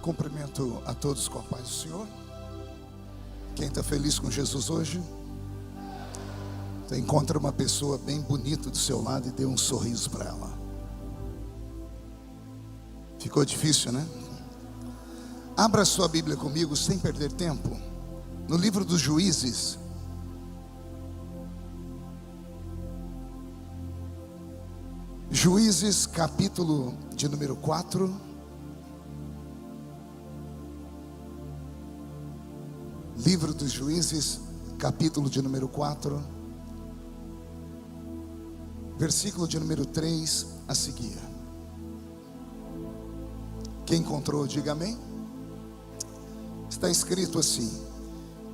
Cumprimento a todos com a paz do Senhor. Quem está feliz com Jesus hoje? Você encontra uma pessoa bem bonita do seu lado e dê um sorriso para ela. Ficou difícil, né? Abra sua Bíblia comigo sem perder tempo no livro dos Juízes. Juízes, capítulo de número 4. Livro dos Juízes, capítulo de número 4, versículo de número 3 a seguir. Quem encontrou, diga amém. Está escrito assim: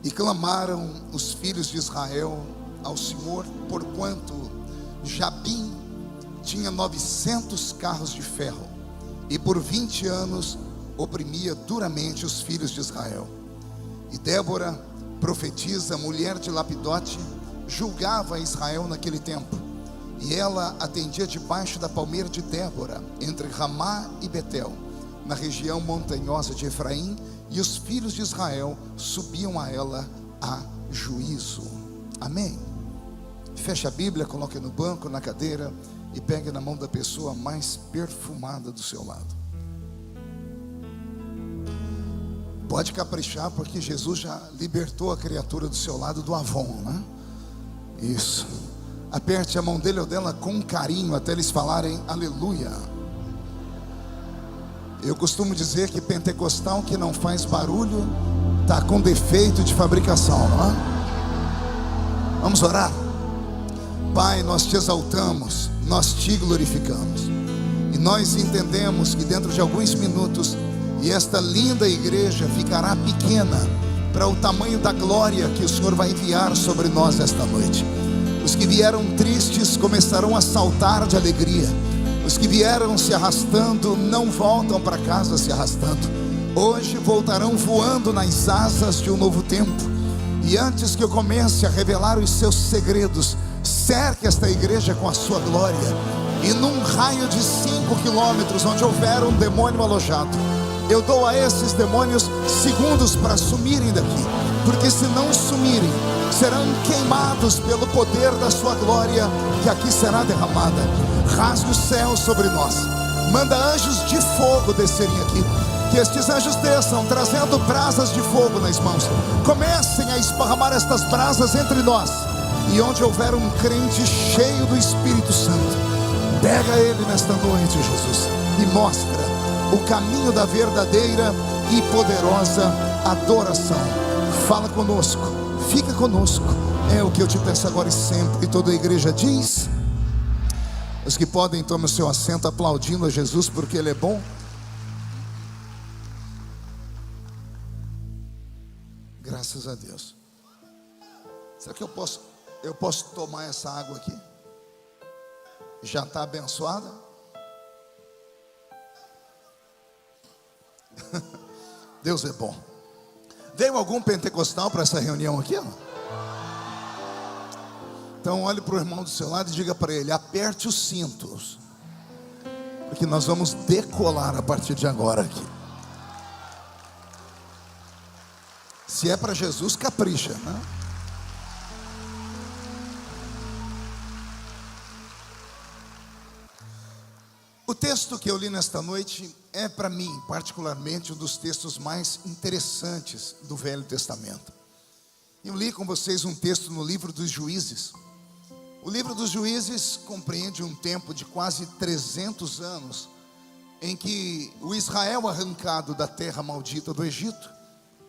e clamaram os filhos de Israel ao Senhor, porquanto Jabim tinha 900 carros de ferro, e por 20 anos oprimia duramente os filhos de Israel. E Débora, profetisa, mulher de Lapidote, julgava Israel naquele tempo. E ela atendia debaixo da palmeira de Débora, entre Ramá e Betel, na região montanhosa de Efraim. E os filhos de Israel subiam a ela a juízo. Amém. Feche a Bíblia, coloque no banco, na cadeira, e pegue na mão da pessoa mais perfumada do seu lado. Pode caprichar, porque Jesus já libertou a criatura do seu lado do Avon, né? Isso. Aperte a mão dele ou dela com carinho, até eles falarem aleluia. Eu costumo dizer que pentecostal que não faz barulho está com defeito de fabricação, não é? Vamos orar? Pai, nós te exaltamos, nós te glorificamos, e nós entendemos que dentro de alguns minutos e esta linda igreja ficará pequena para o tamanho da glória que o Senhor vai enviar sobre nós esta noite. Os que vieram tristes começarão a saltar de alegria. Os que vieram se arrastando não voltam para casa se arrastando. Hoje voltarão voando nas asas de um novo tempo. E antes que eu comece a revelar os seus segredos, cerque esta igreja com a sua glória. E num raio de 5 quilômetros, onde houver um demônio alojado, eu dou a esses demônios segundos para sumirem daqui, porque se não sumirem, serão queimados pelo poder da sua glória, que aqui será derramada. Rasgue o céu sobre nós, manda anjos de fogo descerem aqui, que estes anjos desçam trazendo brasas de fogo nas mãos. Comecem a esparramar estas brasas entre nós, e onde houver um crente cheio do Espírito Santo, pega ele nesta noite, Jesus, e mostra o caminho da verdadeira e poderosa adoração. Fala conosco, fica conosco, é o que eu te peço agora e sempre. E toda a igreja diz: os que podem, tomem o seu assento, aplaudindo a Jesus, porque Ele é bom. Graças a Deus. Será que eu posso tomar essa água aqui? Já está abençoada? Deus é bom. Veio algum pentecostal para essa reunião aqui? Ó? Então olhe para o irmão do seu lado e diga para ele: aperte os cintos, porque nós vamos decolar a partir de agora aqui. Se é para Jesus, capricha, né? O texto que eu li nesta noite é, para mim, particularmente, um dos textos mais interessantes do Velho Testamento. Eu li com vocês um texto no livro dos Juízes. O livro dos Juízes compreende um tempo de quase 300 anos, em que o Israel arrancado da terra maldita do Egito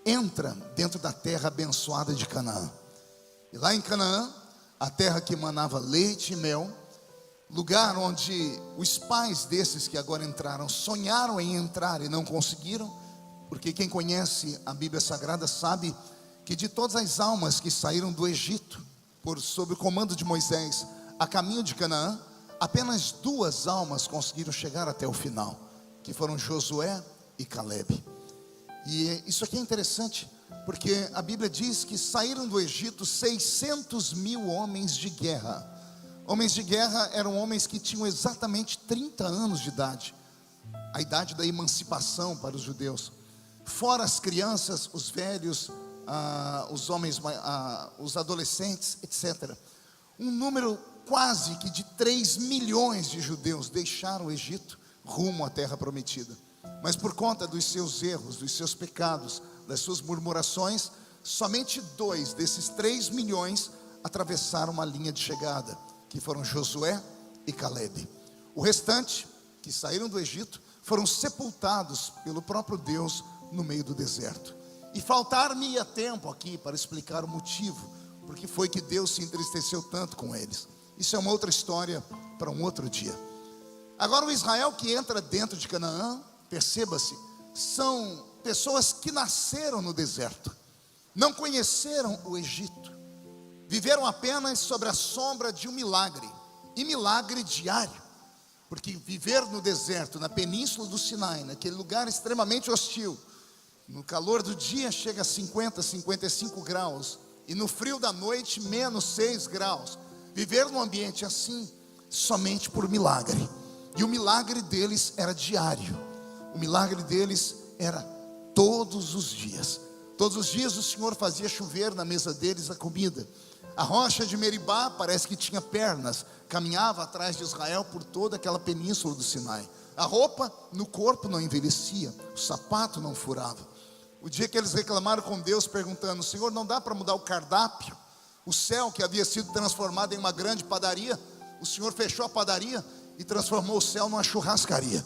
entra dentro da terra abençoada de Canaã. E lá em Canaã, a terra que manava leite e mel, lugar onde os pais desses que agora entraram sonharam em entrar e não conseguiram, porque quem conhece a Bíblia Sagrada sabe que de todas as almas que saíram do Egito sob o comando de Moisés a caminho de Canaã, apenas 2 almas conseguiram chegar até o final, que foram Josué e Calebe. E isso aqui é interessante, porque a Bíblia diz que saíram do Egito 600.000 homens de guerra. Homens de guerra eram homens que tinham exatamente 30 anos de idade, a idade da emancipação para os judeus. fora as crianças, os velhos, os homens, os adolescentes, etc. Um número quase que de 3 milhões de judeus deixaram o Egito rumo à terra prometida. Mas por conta dos seus erros, dos seus pecados, das suas murmurações, somente 2 desses 3 milhões atravessaram uma linha de chegada, que foram Josué e Calebe. O restante, que saíram do Egito, foram sepultados pelo próprio Deus no meio do deserto. E faltar-me-ia tempo aqui para explicar o motivo, porque foi que Deus se entristeceu tanto com eles. Isso é uma outra história para um outro dia. Agora, o Israel que entra dentro de Canaã, perceba-se, são pessoas que nasceram no deserto, não conheceram o Egito, viveram apenas sobre a sombra de um milagre, e milagre diário, porque viver no deserto, na península do Sinai, naquele lugar extremamente hostil, no calor do dia chega a 50, 55 graus, e no frio da noite menos 6 graus, viver num ambiente assim, somente por milagre. E o milagre deles era diário, o milagre deles era todos os dias. Todos os dias o Senhor fazia chover na mesa deles a comida. A rocha de Meribá parece que tinha pernas, caminhava atrás de Israel por toda aquela península do Sinai. A roupa no corpo não envelhecia, o sapato não furava. O dia que eles reclamaram com Deus perguntando: Senhor, não dá para mudar o cardápio? O céu que havia sido transformado em uma grande padaria, o Senhor fechou a padaria e transformou o céu numa churrascaria.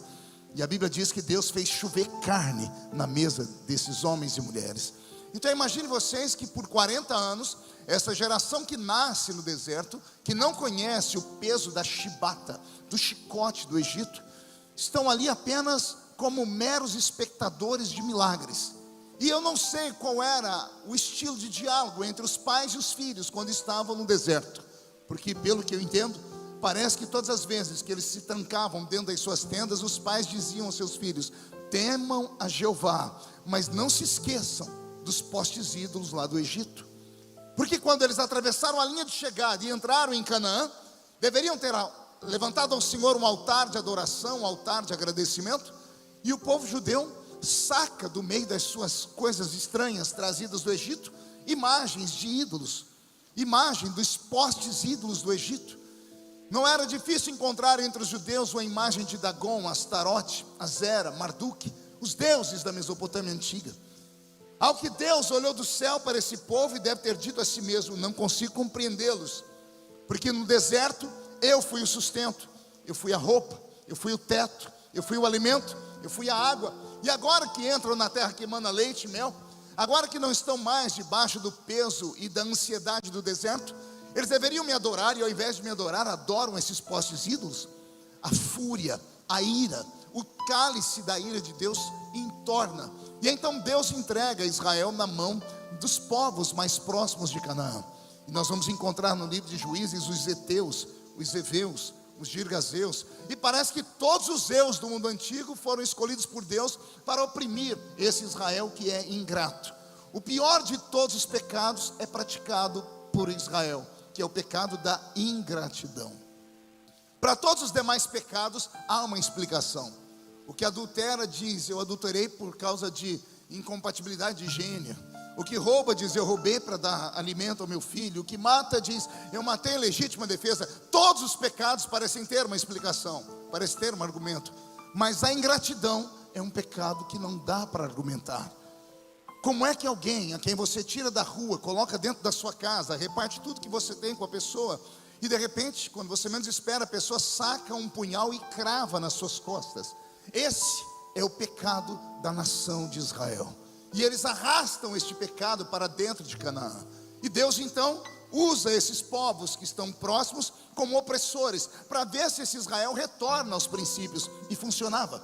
E a Bíblia diz que Deus fez chover carne na mesa desses homens e mulheres. Então imagine vocês que por 40 anos, essa geração que nasce no deserto, que não conhece o peso da chibata, do chicote do Egito, estão ali apenas como meros espectadores de milagres. E eu não sei qual era o estilo de diálogo entre os pais e os filhos quando estavam no deserto, porque pelo que eu entendo, parece que todas as vezes que eles se trancavam dentro das suas tendas, os pais diziam aos seus filhos: temam a Jeová, mas não se esqueçam dos postes ídolos lá do Egito. Porque quando eles atravessaram a linha de chegada e entraram em Canaã, deveriam ter levantado ao Senhor um altar de adoração, um altar de agradecimento. E o povo judeu saca do meio das suas coisas estranhas trazidas do Egito, imagens de ídolos, imagem dos postes ídolos do Egito. Não era difícil encontrar entre os judeus uma imagem de Dagon, Astarote, Azera, Marduk, os deuses da Mesopotâmia antiga. Ao que Deus olhou do céu para esse povo e deve ter dito a si mesmo: não consigo compreendê-los, porque no deserto eu fui o sustento, eu fui a roupa, eu fui o teto, eu fui o alimento, eu fui a água. E agora que entram na terra que emana leite e mel, agora que não estão mais debaixo do peso e da ansiedade do deserto, eles deveriam me adorar, e ao invés de me adorar, adoram esses postes ídolos. A fúria, a ira, o cálice da ira de Deus entorna. E então Deus entrega Israel na mão dos povos mais próximos de Canaã. E nós vamos encontrar no livro de Juízes os heteus, os heveus, os girgazeus. E parece que todos os zeus do mundo antigo foram escolhidos por Deus para oprimir esse Israel que é ingrato. O pior de todos os pecados é praticado por Israel, que é o pecado da ingratidão. Para todos os demais pecados há uma explicação. O que adultera diz: eu adulterei por causa de incompatibilidade de gênero. O que rouba diz: eu roubei para dar alimento ao meu filho. O que mata diz: eu matei em legítima defesa. Todos os pecados parecem ter uma explicação, parecem ter um argumento. Mas a ingratidão é um pecado que não dá para argumentar. Como é que alguém a quem você tira da rua, coloca dentro da sua casa, reparte tudo que você tem com a pessoa, e de repente, quando você menos espera, a pessoa saca um punhal e crava nas suas costas? Esse é o pecado da nação de Israel. E eles arrastam este pecado para dentro de Canaã. E Deus então usa esses povos que estão próximos como opressores, para ver se esse Israel retorna aos princípios. E funcionava.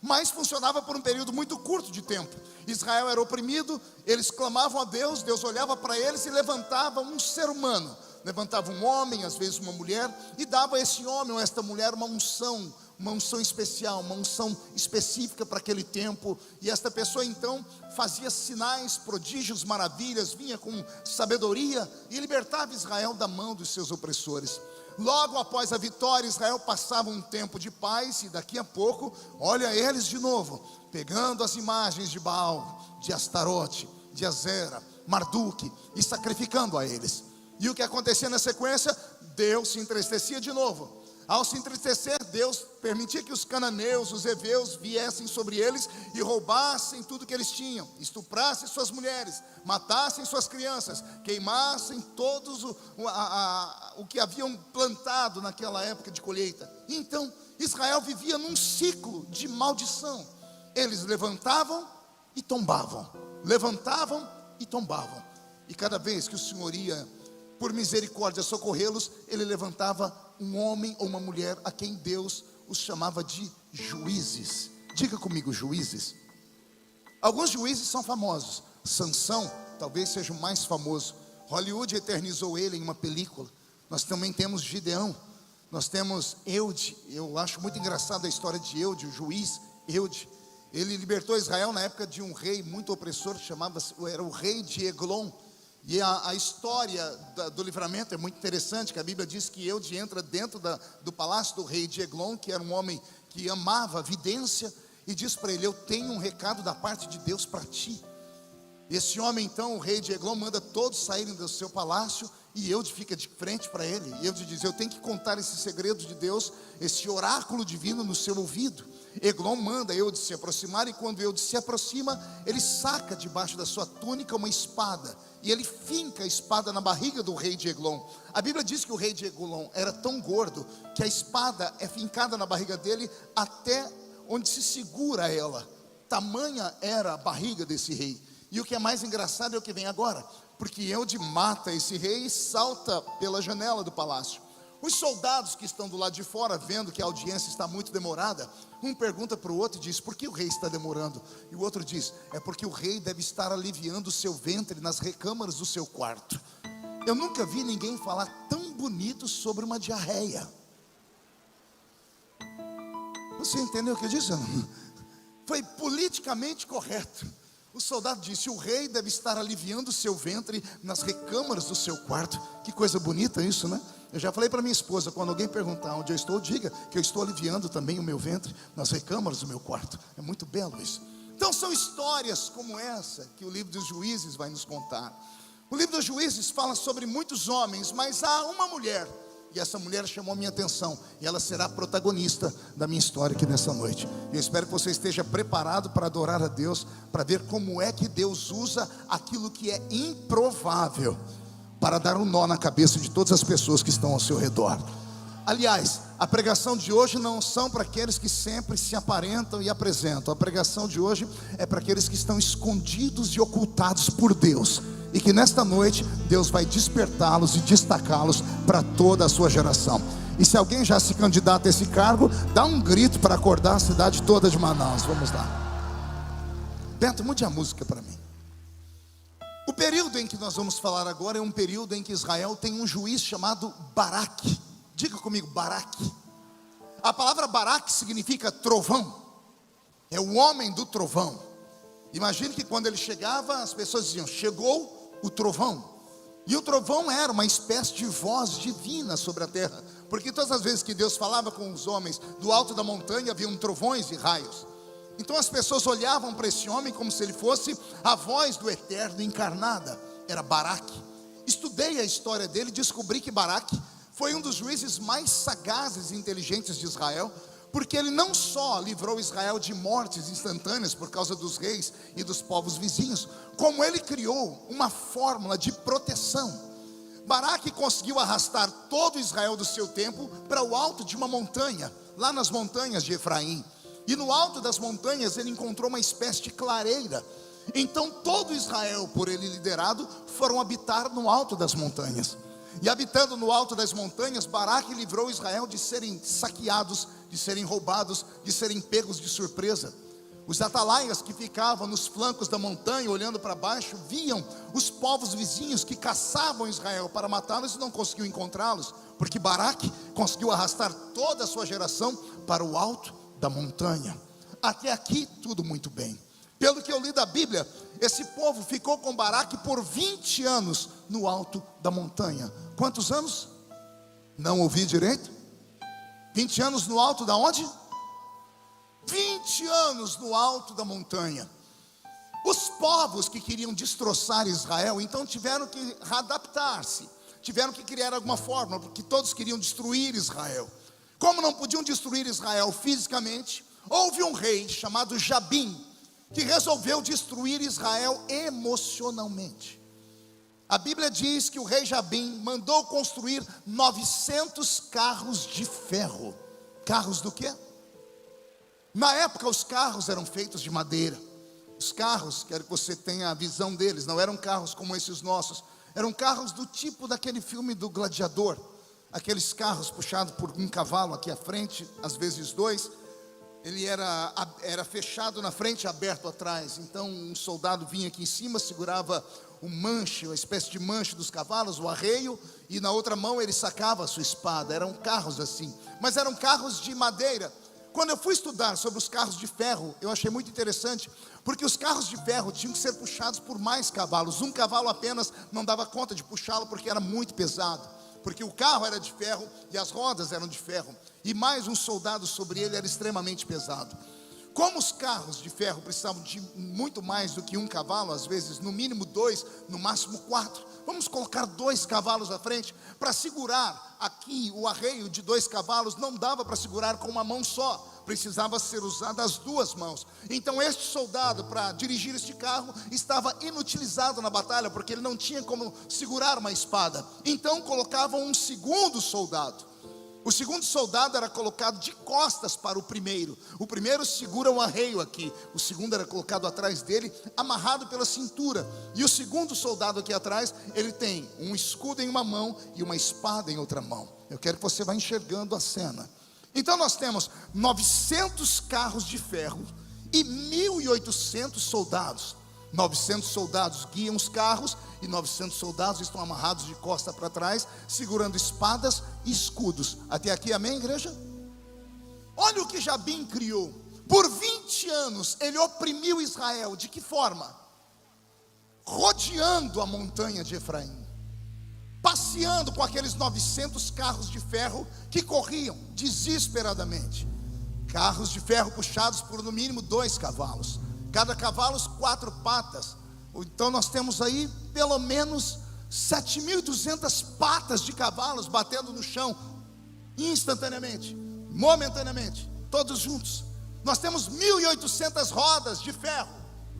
Mas funcionava por um período muito curto de tempo. Israel era oprimido, eles clamavam a Deus, Deus olhava para eles e levantava um ser humano. Levantava um homem, às vezes uma mulher, e dava a esse homem ou a esta mulher uma unção especial, uma unção específica para aquele tempo. E esta pessoa então fazia sinais, prodígios, maravilhas, vinha com sabedoria e libertava Israel da mão dos seus opressores. Logo após a vitória, Israel passava um tempo de paz, e daqui a pouco, olha eles de novo, pegando as imagens de Baal, de Astarote, de Azera, Marduque, e sacrificando a eles. E o que acontecia na sequência? Deus se entristecia de novo. Ao se entristecer, Deus permitia que os cananeus, os heveus viessem sobre eles e roubassem tudo que eles tinham, estuprassem suas mulheres, matassem suas crianças, queimassem todos o que haviam plantado naquela época de colheita. Então Israel vivia num ciclo de maldição. Eles levantavam e tombavam, levantavam e tombavam. E cada vez que o Senhor ia, por misericórdia, socorrê-los, Ele levantava um homem ou uma mulher a quem Deus os chamava de juízes. Diga comigo, juízes. Alguns juízes são famosos. Sansão talvez seja o mais famoso. Hollywood eternizou ele em uma película. Nós também temos Gideão. Nós temos Eude. Eu acho muito engraçada a história de Eude, o juiz Eude. Ele libertou Israel na época de um rei muito opressor, era o rei de Eglon. E a história do livramento é muito interessante, que a Bíblia diz que Eude entra dentro do palácio do rei de Eglon, que era um homem que amava a vidência, e diz para ele: eu tenho um recado da parte de Deus para ti. Esse homem então, o rei de Eglon, manda todos saírem do seu palácio, e Eude fica de frente para ele. E Eude diz: eu tenho que contar esse segredo de Deus, esse oráculo divino no seu ouvido. Eglon manda Eude se aproximar, e quando Eude se aproxima, ele saca debaixo da sua túnica uma espada, e ele finca a espada na barriga do rei de Eglon. A Bíblia diz que o rei de Eglon era tão gordo, que a espada é fincada na barriga dele até onde se segura ela. Tamanha era a barriga desse rei. E o que é mais engraçado é o que vem agora, porque Eude mata esse rei e salta pela janela do palácio. Os soldados que estão do lado de fora, vendo que a audiência está muito demorada, um pergunta para o outro e diz: por que o rei está demorando? E o outro diz: é porque o rei deve estar aliviando o seu ventre nas recâmaras do seu quarto. Eu nunca vi ninguém falar tão bonito sobre uma diarreia. Você entendeu o que eu disse? Foi politicamente correto. O soldado disse: o rei deve estar aliviando o seu ventre nas recâmaras do seu quarto. Que coisa bonita isso, né? Eu já falei para minha esposa: quando alguém perguntar onde eu estou, diga que eu estou aliviando também o meu ventre nas recâmaras do meu quarto. É muito belo isso. Então são histórias como essa que o livro dos Juízes vai nos contar. O livro dos Juízes fala sobre muitos homens, mas há uma mulher, e essa mulher chamou a minha atenção, e ela será a protagonista da minha história aqui nessa noite. Eu espero que você esteja preparado para adorar a Deus, para ver como é que Deus usa aquilo que é improvável para dar um nó na cabeça de todas as pessoas que estão ao seu redor. Aliás, a pregação de hoje não são para aqueles que sempre se aparentam e apresentam. A pregação de hoje é para aqueles que estão escondidos e ocultados por Deus, e que nesta noite Deus vai despertá-los e destacá-los para toda a sua geração. E se alguém já se candidata a esse cargo, dá um grito para acordar a cidade toda de Manaus. Vamos lá. Beto, mude a música para mim. O período em que nós vamos falar agora é um período em que Israel tem um juiz chamado Baraque. Diga comigo, Baraque. A palavra Baraque significa trovão. É o homem do trovão. Imagine que quando ele chegava, as pessoas diziam: chegou o trovão. E o trovão era uma espécie de voz divina sobre a terra, porque todas as vezes que Deus falava com os homens do alto da montanha, haviam trovões e raios. Então as pessoas olhavam para esse homem como se ele fosse a voz do Eterno encarnada. Era Baraque. Estudei a história dele e descobri que Baraque foi um dos juízes mais sagazes e inteligentes de Israel, porque ele não só livrou Israel de mortes instantâneas por causa dos reis e dos povos vizinhos, como ele criou uma fórmula de proteção. Baraque conseguiu arrastar todo Israel do seu tempo para o alto de uma montanha, lá nas montanhas de Efraim. E no alto das montanhas ele encontrou uma espécie de clareira. Então todo Israel, por ele liderado, foram habitar no alto das montanhas. E habitando no alto das montanhas, Baraque livrou Israel de serem saqueados, de serem roubados, de serem pegos de surpresa. Os atalaias que ficavam nos flancos da montanha, olhando para baixo, viam os povos vizinhos que caçavam Israel para matá-los e não conseguiam encontrá-los, porque Baraque conseguiu arrastar toda a sua geração para o alto da montanha. Até aqui tudo muito bem. Pelo que eu li da Bíblia, esse povo ficou com Baraque por 20 anos no alto da montanha. Quantos anos? Não ouvi direito? 20 anos no alto da onde? 20 anos no alto da montanha. Os povos que queriam destroçar Israel, então tiveram que adaptar-se, tiveram que criar alguma forma, porque todos queriam destruir Israel. Como não podiam destruir Israel fisicamente, houve um rei chamado Jabim, que resolveu destruir Israel emocionalmente. A Bíblia diz que o rei Jabim mandou construir 900 carros de ferro. Carros do quê? Na época os carros eram feitos de madeira. Os carros, quero que você tenha a visão deles, não eram carros como esses nossos. Eram carros do tipo daquele filme do Gladiador. Aqueles carros puxados por um cavalo aqui à frente, às vezes dois. Ele era fechado na frente e aberto atrás. Então um soldado vinha aqui em cima, segurava o manche, uma espécie de manche dos cavalos, o arreio, e na outra mão ele sacava a sua espada. Eram carros assim, mas eram carros de madeira. Quando eu fui estudar sobre os carros de ferro, eu achei muito interessante, porque os carros de ferro tinham que ser puxados por mais cavalos. Um cavalo apenas não dava conta de puxá-lo, porque era muito pesado, porque o carro era de ferro e as rodas eram de ferro, e mais um soldado sobre ele era extremamente pesado. Como os carros de ferro precisavam de muito mais do que um cavalo, às vezes no mínimo 2, no máximo 4, vamos colocar 2 cavalos à frente, para segurar aqui o arreio de 2 cavalos, não dava para segurar com uma mão só, precisava ser usada as 2 mãos. Então este soldado, para dirigir este carro, estava inutilizado na batalha, porque ele não tinha como segurar uma espada. Então colocavam um segundo soldado. O segundo soldado era colocado de costas para o primeiro. O primeiro segura o arreio aqui, o segundo era colocado atrás dele, amarrado pela cintura. E o segundo soldado aqui atrás, ele tem um escudo em uma mão e uma espada em outra mão. Eu quero que você vá enxergando a cena. Então nós temos 900 carros de ferro e 1.800 soldados. 900 soldados guiam os carros e 900 soldados estão amarrados de costa para trás, segurando espadas e escudos. Até aqui, amém, igreja? Olha o que Jabim criou. Por 20 anos ele oprimiu Israel. De que forma? Rodeando a montanha de Efraim, passeando com aqueles 900 carros de ferro que corriam desesperadamente. Carros de ferro puxados por no mínimo 2 cavalos. Cada cavalo 4 patas. Então nós temos aí pelo menos 7.200 patas de cavalos batendo no chão, instantaneamente, momentaneamente, todos juntos. Nós temos 1.800 rodas de ferro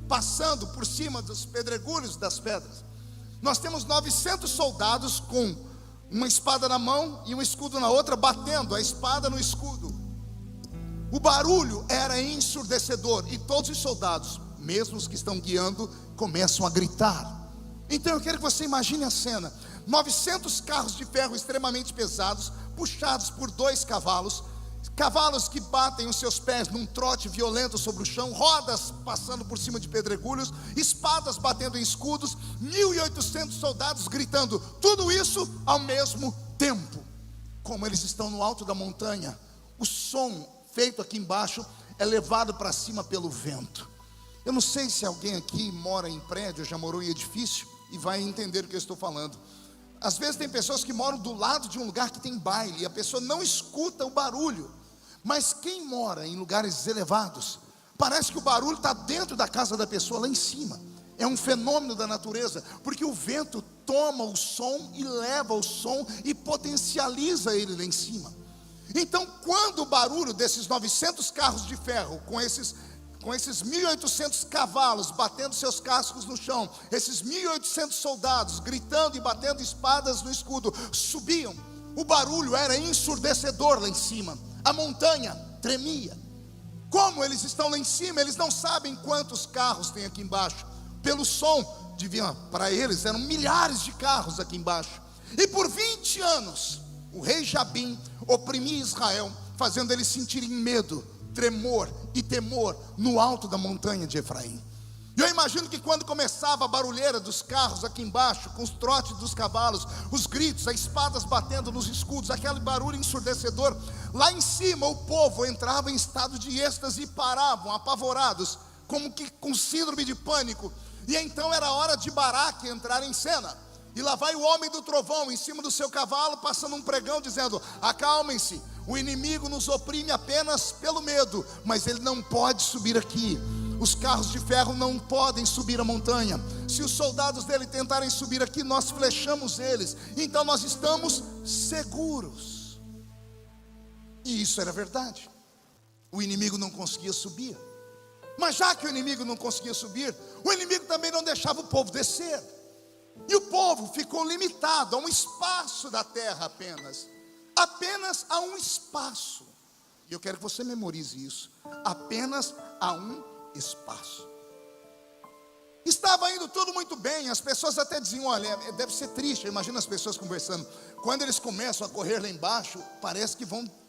passando por cima dos pedregulhos das pedras. Nós temos 900 soldados com uma espada na mão e um escudo na outra, batendo a espada no escudo. O barulho era ensurdecedor e todos os soldados, mesmo os que estão guiando, começam a gritar. Então eu quero que você imagine a cena: 900 carros de ferro extremamente pesados, puxados por 2 cavalos, cavalos que batem os seus pés num trote violento sobre o chão, rodas passando por cima de pedregulhos, espadas batendo em escudos, 1.800 soldados gritando, tudo isso ao mesmo tempo. Como eles estão no alto da montanha, o som feito aqui embaixo é levado para cima pelo vento. Eu não sei se alguém aqui mora em prédio, já morou em edifício e vai entender o que eu estou falando. Às vezes tem pessoas que moram do lado de um lugar que tem baile e a pessoa não escuta o barulho. Mas quem mora em lugares elevados, parece que o barulho está dentro da casa da pessoa, lá em cima. É um fenômeno da natureza, porque o vento toma o som e leva o som e potencializa ele lá em cima. Então quando o barulho desses 900 carros de ferro, com esses 1.800 cavalos batendo seus cascos no chão, esses 1.800 soldados gritando e batendo espadas no escudo, subiam, o barulho era ensurdecedor lá em cima, a montanha tremia. Como eles estão lá em cima, eles não sabem quantos carros tem aqui embaixo. Pelo som, para eles eram milhares de carros aqui embaixo. E por 20 anos o rei Jabim oprimia Israel, fazendo eles sentirem medo, tremor e temor no alto da montanha de Efraim. E eu imagino que quando começava a barulheira dos carros aqui embaixo, com os trotes dos cavalos, os gritos, as espadas batendo nos escudos, aquele barulho ensurdecedor, lá em cima o povo entrava em estado de êxtase e paravam apavorados, como que com síndrome de pânico. E então era hora de Baraque entrar em cena. E lá vai o homem do trovão em cima do seu cavalo, passando um pregão dizendo: acalmem-se, o inimigo nos oprime apenas pelo medo, mas ele não pode subir aqui. Os carros de ferro não podem subir a montanha. Se os soldados dele tentarem subir aqui, nós flechamos eles. Então nós estamos seguros. E isso era verdade. O inimigo não conseguia subir. Mas já que o inimigo não conseguia subir, o inimigo também não deixava o povo descer. E o povo ficou limitado a um espaço da terra apenas. Apenas a um espaço. E eu quero que você memorize isso. Apenas a um espaço. Estava indo tudo muito bem. As pessoas até diziam: olha, deve ser triste. Imagina as pessoas conversando. Quando eles começam a correr lá embaixo, parece que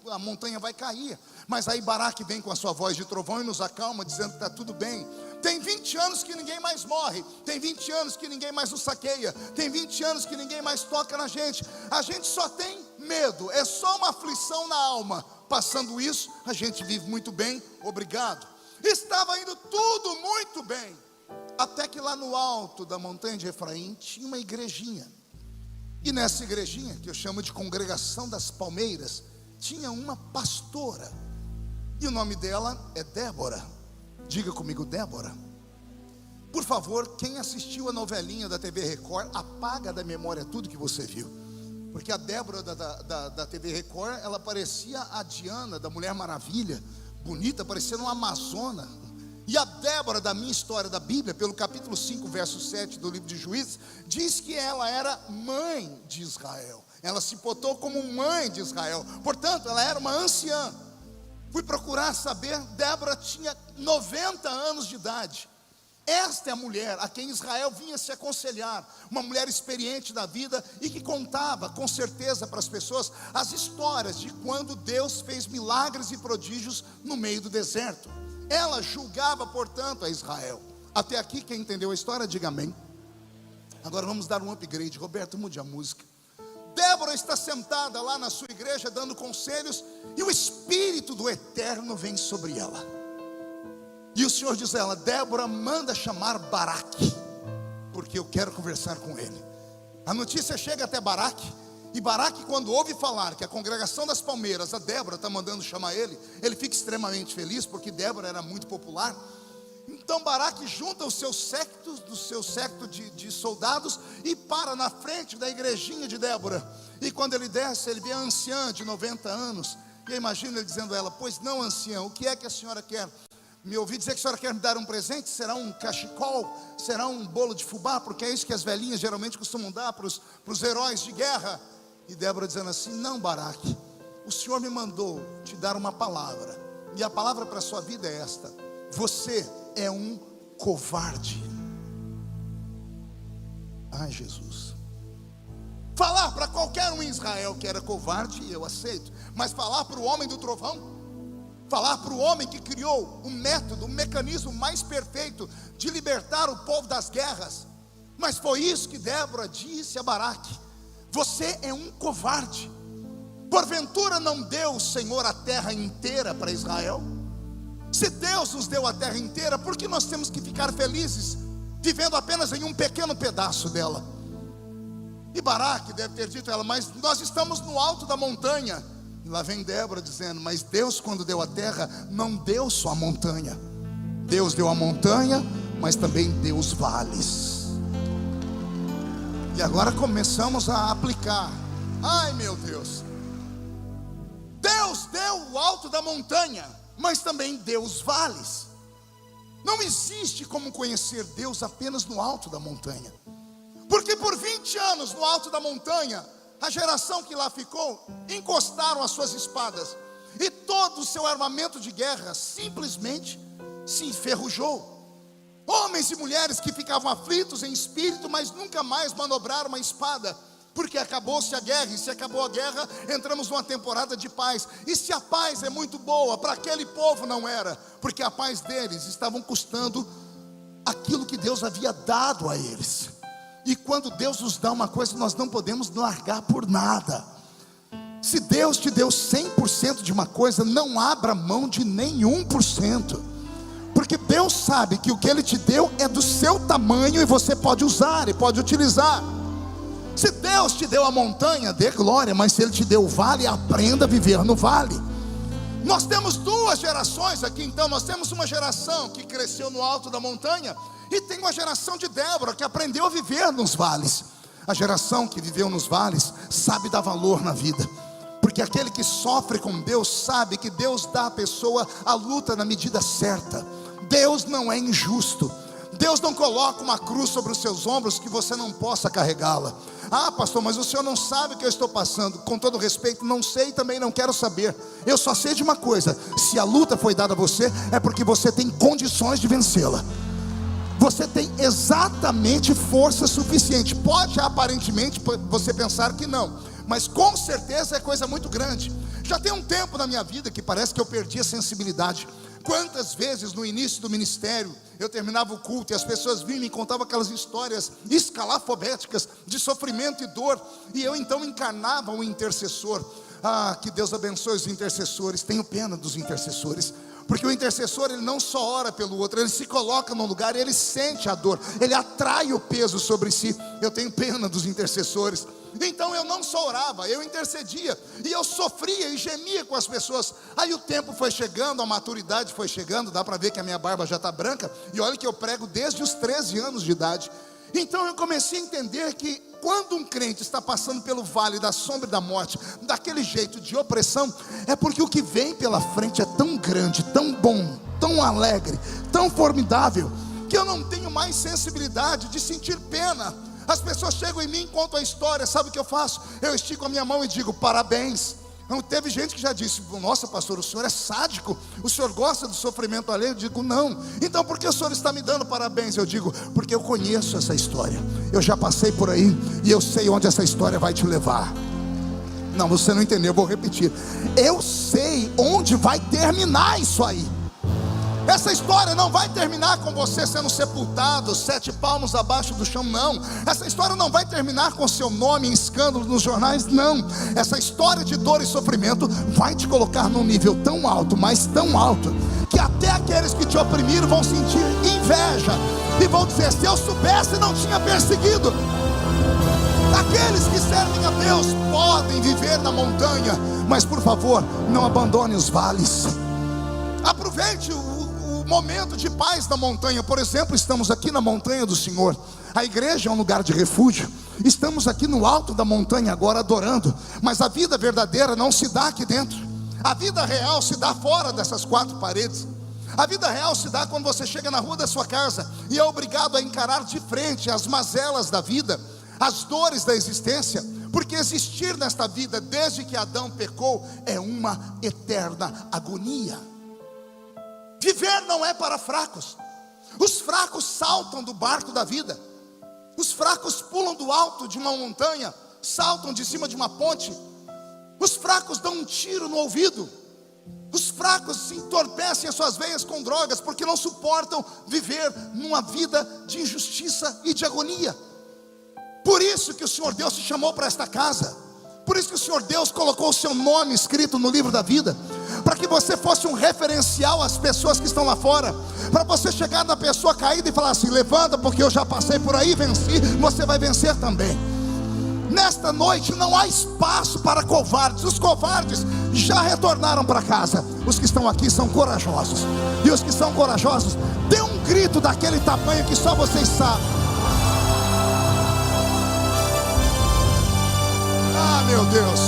a montanha vai cair. Mas aí Baraque vem com a sua voz de trovão e nos acalma, dizendo que está tudo bem. Tem 20 anos que ninguém mais morre. Tem 20 anos que ninguém mais nos saqueia. Tem 20 anos que ninguém mais toca na gente. A gente só tem medo. É só uma aflição na alma. Passando isso, a gente vive muito bem. Obrigado. Estava indo tudo muito bem, até que lá no alto da montanha de Efraim tinha uma igrejinha. E nessa igrejinha, que eu chamo de Congregação das Palmeiras, tinha uma pastora. E o nome dela é Débora. Diga comigo, Débora. Por favor, quem assistiu a novelinha da TV Record, apaga da memória tudo que você viu. Porque a Débora da TV Record, ela parecia a Diana da Mulher Maravilha, bonita, parecendo uma amazona. E a Débora da minha história da Bíblia, pelo capítulo 5, verso 7 do livro de Juízes, diz que ela era mãe de Israel. Ela se botou como mãe de Israel. Portanto, ela era uma anciã. Fui procurar saber, Débora tinha 90 anos de idade. Esta é a mulher a quem Israel vinha se aconselhar, uma mulher experiente da vida e que contava com certeza para as pessoas as histórias de quando Deus fez milagres e prodígios no meio do deserto. Ela julgava, portanto, a Israel. Até aqui, quem entendeu a história, diga amém. Agora vamos dar um upgrade. Roberto, mude a música. Débora está sentada lá na sua igreja dando conselhos e o Espírito do Eterno vem sobre ela. E o Senhor diz a ela: Débora, manda chamar Baraque, porque eu quero conversar com ele. A notícia chega até Baraque. E Baraque, quando ouve falar que a Congregação das Palmeiras, a Débora está mandando chamar ele fica extremamente feliz, porque Débora era muito popular. Então Baraque junta o seu séquito de soldados e para na frente da igrejinha de Débora. E quando ele desce, ele vê a anciã de 90 anos. E eu imagino ele dizendo a ela: pois não, anciã, o que é que a senhora quer? Me ouvi dizer que a senhora quer me dar um presente? Será um cachecol? Será um bolo de fubá? Porque é isso que as velhinhas geralmente costumam dar para os heróis de guerra. E Débora dizendo assim: não, Baraque, o Senhor me mandou te dar uma palavra. E a palavra para a sua vida é esta: você é um covarde. Ai, Jesus. Falar para qualquer um em Israel que era covarde, eu aceito. Mas falar para o homem do trovão, falar para o homem que criou um método, um mecanismo mais perfeito de libertar o povo das guerras. Mas foi isso que Débora disse a Baraque: você é um covarde. Porventura não deu o Senhor a terra inteira para Israel? Se Deus nos deu a terra inteira, por que nós temos que ficar felizes vivendo apenas em um pequeno pedaço dela? E Baraque deve ter dito a ela: mas nós estamos no alto da montanha. E lá vem Débora dizendo: mas Deus, quando deu a terra, não deu só a montanha. Deus deu a montanha, mas também deu os vales. E agora começamos a aplicar. Ai, meu Deus. Deus deu o alto da montanha, mas também deu os vales. Não existe como conhecer Deus apenas no alto da montanha. Porque por 20 anos no alto da montanha, a geração que lá ficou encostaram as suas espadas, e todo o seu armamento de guerra simplesmente se enferrujou. Homens e mulheres que ficavam aflitos em espírito, mas nunca mais manobraram uma espada, porque acabou-se a guerra. E se acabou a guerra, entramos numa temporada de paz. E se a paz é muito boa, para aquele povo não era, porque a paz deles estavam custando aquilo que Deus havia dado a eles. E quando Deus nos dá uma coisa, nós não podemos largar por nada. Se Deus te deu 100% de uma coisa, não abra mão de nenhum por cento, porque Deus sabe que o que Ele te deu é do seu tamanho e você pode usar e pode utilizar. Se Deus te deu a montanha, dê glória, mas se Ele te deu o vale, aprenda a viver no vale. Nós temos duas gerações aqui, então. Nós temos uma geração que cresceu no alto da montanha, e tem uma geração de Débora que aprendeu a viver nos vales. A geração que viveu nos vales sabe dar valor na vida, porque aquele que sofre com Deus sabe que Deus dá à pessoa a luta na medida certa. Deus não é injusto. Deus não coloca uma cruz sobre os seus ombros que você não possa carregá-la. Ah, pastor, mas o senhor não sabe o que eu estou passando. Com todo respeito, não sei e também não quero saber. Eu só sei de uma coisa: se a luta foi dada a você, é porque você tem condições de vencê-la. Você tem exatamente força suficiente. Pode aparentemente você pensar que não, mas com certeza é coisa muito grande. Já tem um tempo na minha vida que parece que eu perdi a sensibilidade. Quantas vezes no início do ministério eu terminava o culto e as pessoas vinham e me contavam aquelas histórias escalafobéticas de sofrimento e dor, e eu então encarnava um intercessor. Ah, que Deus abençoe os intercessores. Tenho pena dos intercessores, porque o intercessor, ele não só ora pelo outro, ele se coloca no lugar e ele sente a dor, ele atrai o peso sobre si. Eu tenho pena dos intercessores. Então eu não só orava, eu intercedia, e eu sofria e gemia com as pessoas. Aí o tempo foi chegando, a maturidade foi chegando. Dá para ver que a minha barba já está branca, e olha que eu prego desde os 13 anos de idade. Então eu comecei a entender que quando um crente está passando pelo vale da sombra e da morte, daquele jeito de opressão, é porque o que vem pela frente é tão grande, tão bom, tão alegre, tão formidável, que eu não tenho mais sensibilidade de sentir pena. As pessoas chegam em mim e contam a história. Sabe o que eu faço? Eu estico a minha mão e digo: parabéns. Não, teve gente que já disse: nossa, pastor, o senhor é sádico, o senhor gosta do sofrimento alheio. Eu digo: não. Então por que o senhor está me dando parabéns? Eu digo: porque eu conheço essa história, eu já passei por aí, e eu sei onde essa história vai te levar. Não, você não entendeu, eu vou repetir. Eu sei onde vai terminar isso aí. Essa história não vai terminar com você sendo sepultado 7 palmos abaixo do chão, não. Essa história não vai terminar com seu nome em escândalos nos jornais, não. Essa história de dor e sofrimento vai te colocar num nível tão alto, mas tão alto, que até aqueles que te oprimiram vão sentir inveja e vão dizer: se eu soubesse, não tinha perseguido. Aqueles que servem a Deus podem viver na montanha, mas por favor, não abandone os vales. Aproveite o momento de paz da montanha. Por exemplo, estamos aqui na montanha do Senhor. A igreja é um lugar de refúgio. Estamos aqui no alto da montanha agora adorando, mas a vida verdadeira não se dá aqui dentro. A vida real se dá fora dessas 4 paredes. A vida real se dá quando você chega na rua da sua casa e é obrigado a encarar de frente as mazelas da vida, as dores da existência, porque existir nesta vida desde que Adão pecou é uma eterna agonia. Viver não é para fracos. Os fracos saltam do barco da vida. Os fracos pulam do alto de uma montanha, saltam de cima de uma ponte. Os fracos dão um tiro no ouvido. Os fracos se entorpecem as suas veias com drogas, porque não suportam viver numa vida de injustiça e de agonia. Por isso que o Senhor Deus te chamou para esta casa. Por isso que o Senhor Deus colocou o seu nome escrito no livro da vida, para que você fosse um referencial às pessoas que estão lá fora, para você chegar na pessoa caída e falar assim: levanta, porque eu já passei por aí, venci, você vai vencer também. Nesta noite não há espaço para covardes. Os covardes já retornaram para casa. Os que estão aqui são corajosos, e os que são corajosos, dê um grito daquele tamanho que só vocês sabem. Ah, meu Deus.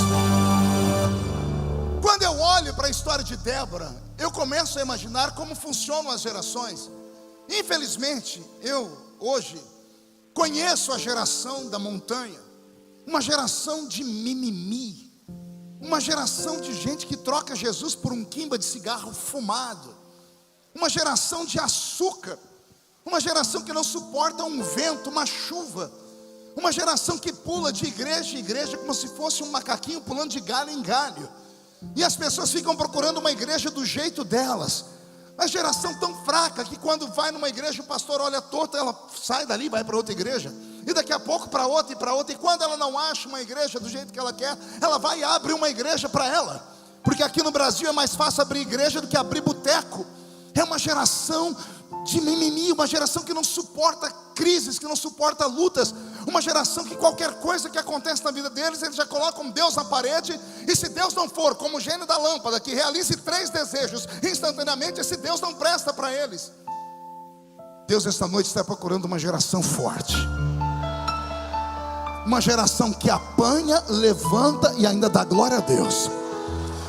Quando eu olho para a história de Débora, eu começo a imaginar como funcionam as gerações. Infelizmente, eu hoje conheço a geração da montanha, uma geração de mimimi, uma geração de gente que troca Jesus por um quimba de cigarro fumado, uma geração de açúcar, uma geração que não suporta um vento, uma chuva, uma geração que pula de igreja em igreja como se fosse um macaquinho pulando de galho em galho, e as pessoas ficam procurando uma igreja do jeito delas. Uma geração tão fraca que quando vai numa igreja o pastor olha torto, ela sai dali e vai para outra igreja, e daqui a pouco para outra e para outra, e quando ela não acha uma igreja do jeito que ela quer, ela vai e abre uma igreja para ela, porque aqui no Brasil é mais fácil abrir igreja do que abrir boteco. É uma geração de mimimi, uma geração que não suporta crises, que não suporta lutas, Uma geração que qualquer coisa que acontece na vida deles, eles já colocam Deus na parede. E se Deus não for como o gênio da lâmpada, que realize 3 desejos instantaneamente, esse Deus não presta para eles. Deus esta noite está procurando uma geração forte, uma geração que apanha, levanta e ainda dá glória a Deus.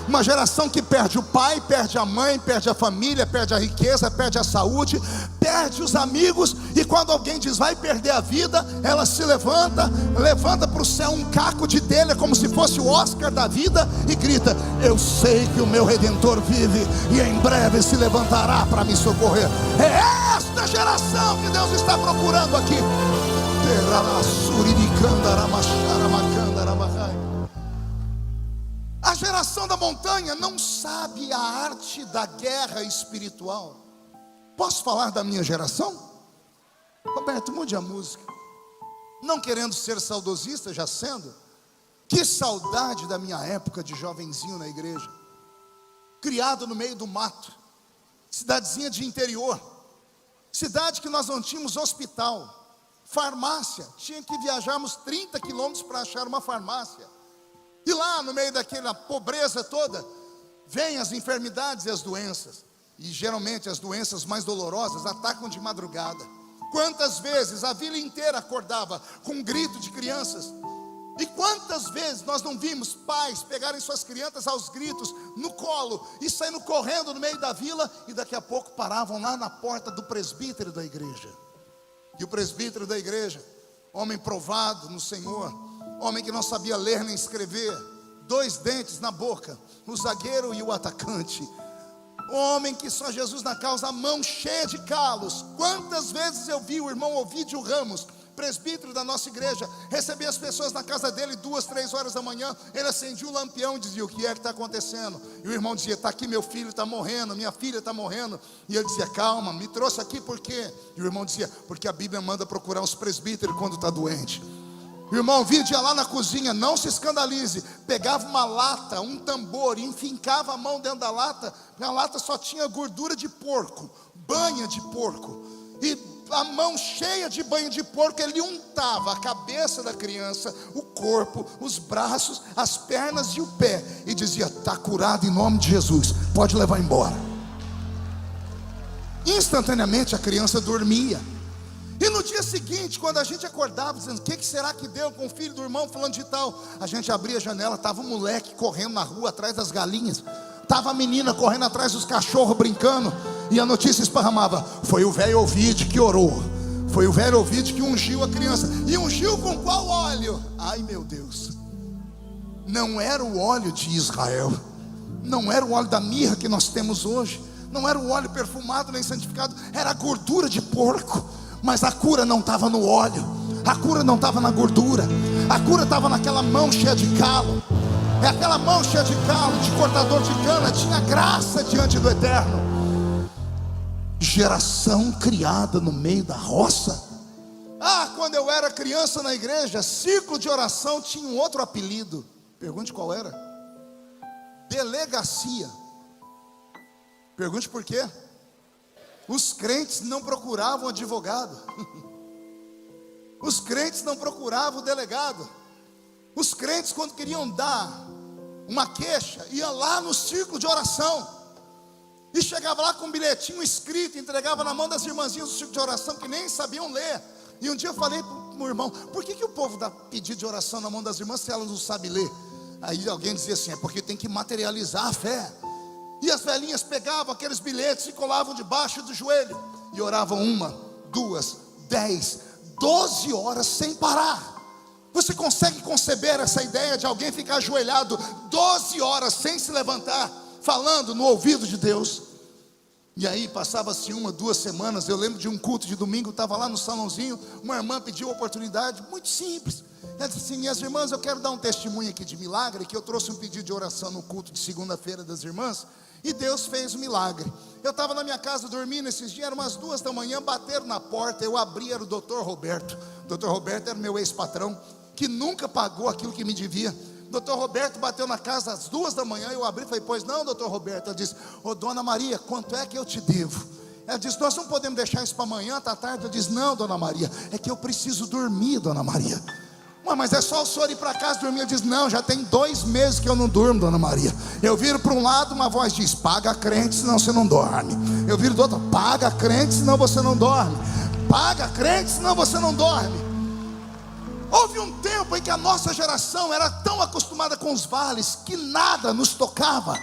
Uma geração que perde o pai, perde a mãe, perde a família, perde a riqueza, perde a saúde, perde os amigos. E quando alguém diz vai perder a vida, ela se levanta para o céu um caco de telha, como se fosse o Oscar da vida, e grita: eu sei que o meu Redentor vive e em breve se levantará para me socorrer. É esta geração que Deus está procurando aqui. A geração da montanha não sabe a arte da guerra espiritual. Posso falar da minha geração? Roberto, mude a música. Não querendo ser saudosista, já sendo. Que saudade da minha época de jovenzinho na igreja, criado no meio do mato, cidadezinha de interior, cidade que nós não tínhamos hospital, farmácia, tinha que viajarmos 30 quilômetros para achar uma farmácia. E lá no meio daquela pobreza toda, vêm as enfermidades e as doenças. E geralmente as doenças mais dolorosas atacam de madrugada. Quantas vezes a vila inteira acordava com um grito de crianças. E quantas vezes nós não vimos pais pegarem suas crianças aos gritos no colo e saindo correndo no meio da vila, e daqui a pouco paravam lá na porta do presbítero da igreja. E o presbítero da igreja, homem provado no Senhor, homem que não sabia ler nem escrever, 2 dentes na boca, o zagueiro e o atacante, homem que só Jesus na causa, a mão cheia de calos. Quantas vezes eu vi o irmão Ovídio Ramos, presbítero da nossa igreja, receber as pessoas na casa dele 2, 3 horas da manhã, ele acendia o lampião e dizia: o que é que está acontecendo? E o irmão dizia: está aqui, meu filho está morrendo, minha filha está morrendo. E ele dizia: calma, me trouxe aqui por quê? E o irmão dizia: porque a Bíblia manda procurar os presbíteros quando está doente. O irmão Ovídio ia lá na cozinha, não se escandalize, pegava uma lata, um tambor, e enfincava a mão dentro da lata, e a lata só tinha gordura de porco, banha de porco, e a mão cheia de banha de porco, ele untava a cabeça da criança, o corpo, os braços, as pernas e o pé, e dizia: está curado em nome de Jesus, pode levar embora. Instantaneamente a criança dormia. E no dia seguinte, quando a gente acordava dizendo: o que será que deu com o filho do irmão falando de tal, a gente abria a janela, estava um moleque correndo na rua atrás das galinhas, estava a menina correndo atrás dos cachorros brincando, e a notícia esparramava: foi o velho Ovídio que orou, foi o velho Ovídio que ungiu a criança. E ungiu com qual óleo? Ai meu Deus, não era o óleo de Israel, não era o óleo da mirra que nós temos hoje, não era o óleo perfumado nem santificado, era a gordura de porco. Mas a cura não estava no óleo, a cura não estava na gordura, a cura estava naquela mão cheia de calo. É aquela mão cheia de calo, de cortador de cana, tinha graça diante do Eterno. Geração criada no meio da roça. Quando eu era criança na igreja, ciclo de oração tinha um outro apelido. Pergunte qual era? Delegacia. Pergunte por quê? Os crentes não procuravam advogado, os crentes não procuravam o delegado. Os crentes, quando queriam dar uma queixa, ia lá no círculo de oração, e chegava lá com um bilhetinho escrito, entregava na mão das irmãzinhas do círculo de oração, que nem sabiam ler. E um dia eu falei para o meu irmão: por que o povo dá pedido de oração na mão das irmãs se elas não sabem ler? Aí alguém dizia assim: é porque tem que materializar a fé. E as velhinhas pegavam aqueles bilhetes e colavam debaixo do joelho, e oravam 1, 2, 10, 12 horas sem parar. Você consegue conceber essa ideia de alguém ficar ajoelhado 12 horas sem se levantar, falando no ouvido de Deus? E aí passava-se 1, 2 semanas. Eu lembro de um culto de domingo, estava lá no salãozinho, uma irmã pediu uma oportunidade muito simples. Ela disse assim: minhas irmãs, eu quero dar um testemunho aqui de milagre, que eu trouxe um pedido de oração no culto de segunda-feira das irmãs, e Deus fez o milagre. Eu estava na minha casa dormindo esses dias, eram umas 2 da manhã, bateram na porta, eu abri, era o Dr. Roberto. O Dr. Roberto era meu ex-patrão, que nunca pagou aquilo que me devia. O Dr. Roberto bateu na casa às 2 da manhã, eu abri e falei: pois não, Dr. Roberto? Ela disse: ô dona Maria, quanto é que eu te devo? Ela diz: nós não podemos deixar isso para amanhã, está tarde. Eu disse: não, dona Maria, é que eu preciso dormir, dona Maria. Mas é só o senhor ir para casa dormir. Eu disse: não, já tem 2 meses que eu não durmo, dona Maria. Eu viro para um lado, uma voz diz: paga crente, senão você não dorme. Eu viro do outro: paga crente, senão você não dorme. Paga crente, senão você não dorme. Houve um tempo em que a nossa geração era tão acostumada com os vales que nada nos tocava.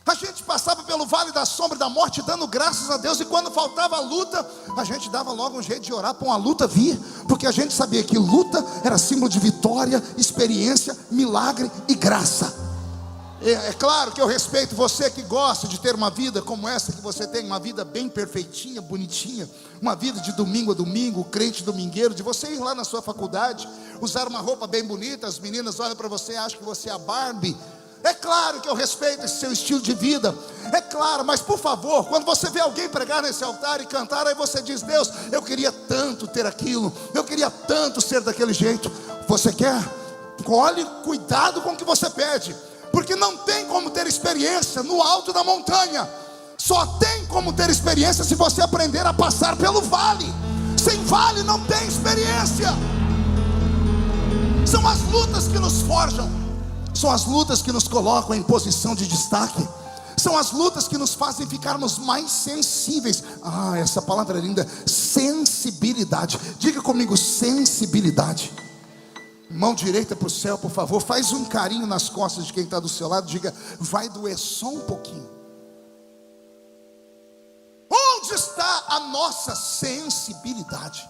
A gente passava pelo vale da sombra e da morte dando graças a Deus, e quando faltava a luta, a gente dava logo um jeito de orar para uma luta vir, porque a gente sabia que luta era símbolo de vitória, experiência, milagre e graça. É claro que eu respeito você que gosta de ter uma vida como essa que você tem, uma vida bem perfeitinha, bonitinha, uma vida de domingo a domingo, crente domingueiro, de você ir lá na sua faculdade, usar uma roupa bem bonita, as meninas olham para você e acham que você é a Barbie. É claro que eu respeito esse seu estilo de vida, é claro, mas por favor, quando você vê alguém pregar nesse altar e cantar, aí você diz: Deus, eu queria tanto ter aquilo, eu queria tanto ser daquele jeito. Você quer? Olhe, cuidado com o que você pede, porque não tem como ter experiência no alto da montanha. Só tem como ter experiência se você aprender a passar pelo vale. Sem vale não tem experiência. São as lutas que nos forjam, são as lutas que nos colocam em posição de destaque, são as lutas que nos fazem ficarmos mais sensíveis. Essa palavra é linda, sensibilidade. Diga comigo: sensibilidade. Mão direita para o céu, por favor. Faz um carinho nas costas de quem está do seu lado. Diga: vai doer só um pouquinho. Onde está a nossa sensibilidade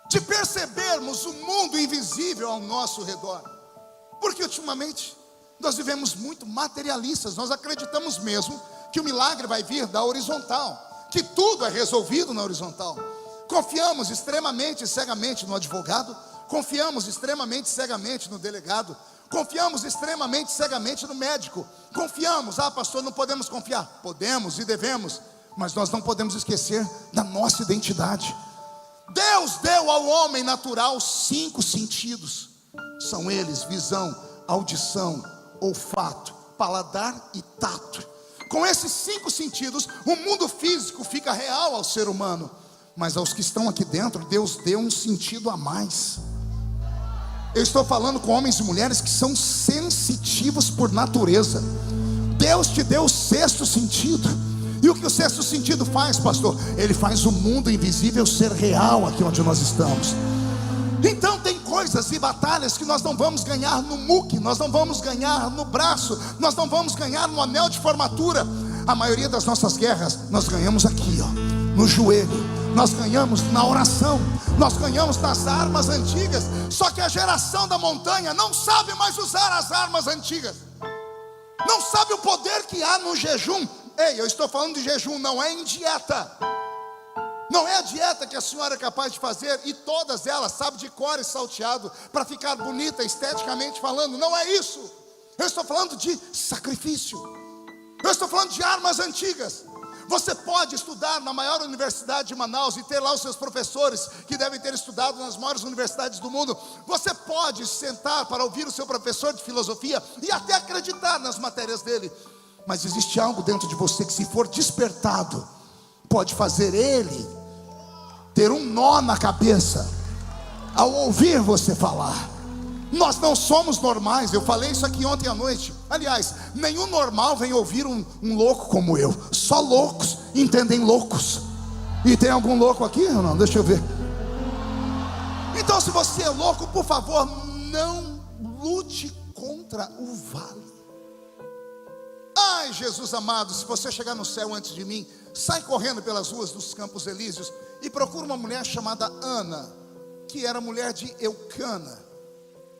de percebermos o mundo invisível ao nosso redor? Porque ultimamente nós vivemos muito materialistas. Nós acreditamos mesmo que o milagre vai vir da horizontal, que tudo é resolvido na horizontal. Confiamos extremamente cegamente no advogado, confiamos extremamente cegamente no delegado, confiamos extremamente cegamente no médico. Confiamos: pastor, não podemos confiar. Podemos e devemos, mas nós não podemos esquecer da nossa identidade. Deus deu ao homem natural 5 sentidos. São eles: visão, audição, olfato, paladar e tato. Com esses 5 sentidos, o mundo físico fica real ao ser humano, mas aos que estão aqui dentro, Deus deu um sentido a mais. Eu estou falando com homens e mulheres que são sensitivos por natureza. Deus te deu o 6º sentido. E o que o 6º sentido faz, pastor? Ele faz o mundo invisível ser real aqui onde nós estamos. Então tem coisas e batalhas que nós não vamos ganhar no muque, nós não vamos ganhar no braço, nós não vamos ganhar no anel de formatura. A maioria das nossas guerras nós ganhamos aqui, no joelho. Nós ganhamos na oração, nós ganhamos nas armas antigas. Só que a geração da montanha não sabe mais usar as armas antigas, não sabe o poder que há no jejum. Ei, eu estou falando de jejum, não é em dieta. Não é a dieta que a senhora é capaz de fazer e todas elas sabe de cor e salteado para ficar bonita esteticamente falando. Não é isso. Eu estou falando de sacrifício. Eu estou falando de armas antigas. Você pode estudar na maior universidade de Manaus e ter lá os seus professores que devem ter estudado nas maiores universidades do mundo. Você pode sentar para ouvir o seu professor de filosofia e até acreditar nas matérias dele. Mas existe algo dentro de você que, se for despertado, pode fazer ele ter um nó na cabeça ao ouvir você falar. Nós não somos normais. Eu falei isso aqui ontem à noite. Aliás, nenhum normal vem ouvir um louco como eu. Só loucos entendem loucos. E tem algum louco aqui ou não? Deixa eu ver. Então, se você é louco, por favor, não lute contra o vale. Ai, Jesus amado, se você chegar no céu antes de mim, sai correndo pelas ruas dos Campos Elíseos e procura uma mulher chamada Ana, que era mulher de Eucana.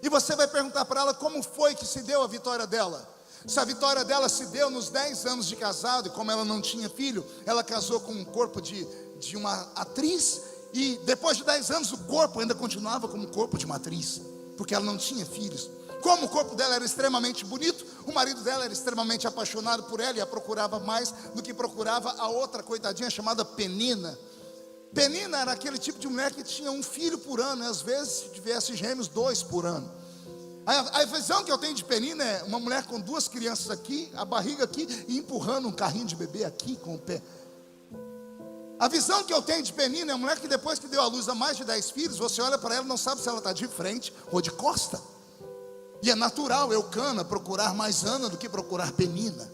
E você vai perguntar para ela como foi que se deu a vitória dela. Se a vitória dela se deu nos 10 anos de casado, e como ela não tinha filho, ela casou com um corpo de uma atriz, e depois de 10 anos o corpo ainda continuava como o corpo de uma atriz, porque ela não tinha filhos. Como o corpo dela era extremamente bonito, o marido dela era extremamente apaixonado por ela e a procurava mais do que procurava a outra coitadinha chamada Penina. Penina era aquele tipo de mulher que tinha um filho por ano, e às vezes, se tivesse gêmeos, 2 por ano. A visão que eu tenho de Penina é uma mulher com 2 crianças aqui, a barriga aqui, e empurrando um carrinho de bebê aqui com o pé. A visão que eu tenho de Penina é uma mulher que depois que deu à luz a mais de 10 filhos, você olha para ela e não sabe se ela está de frente ou de costa. E é natural Eucana procurar mais Ana do que procurar Penina.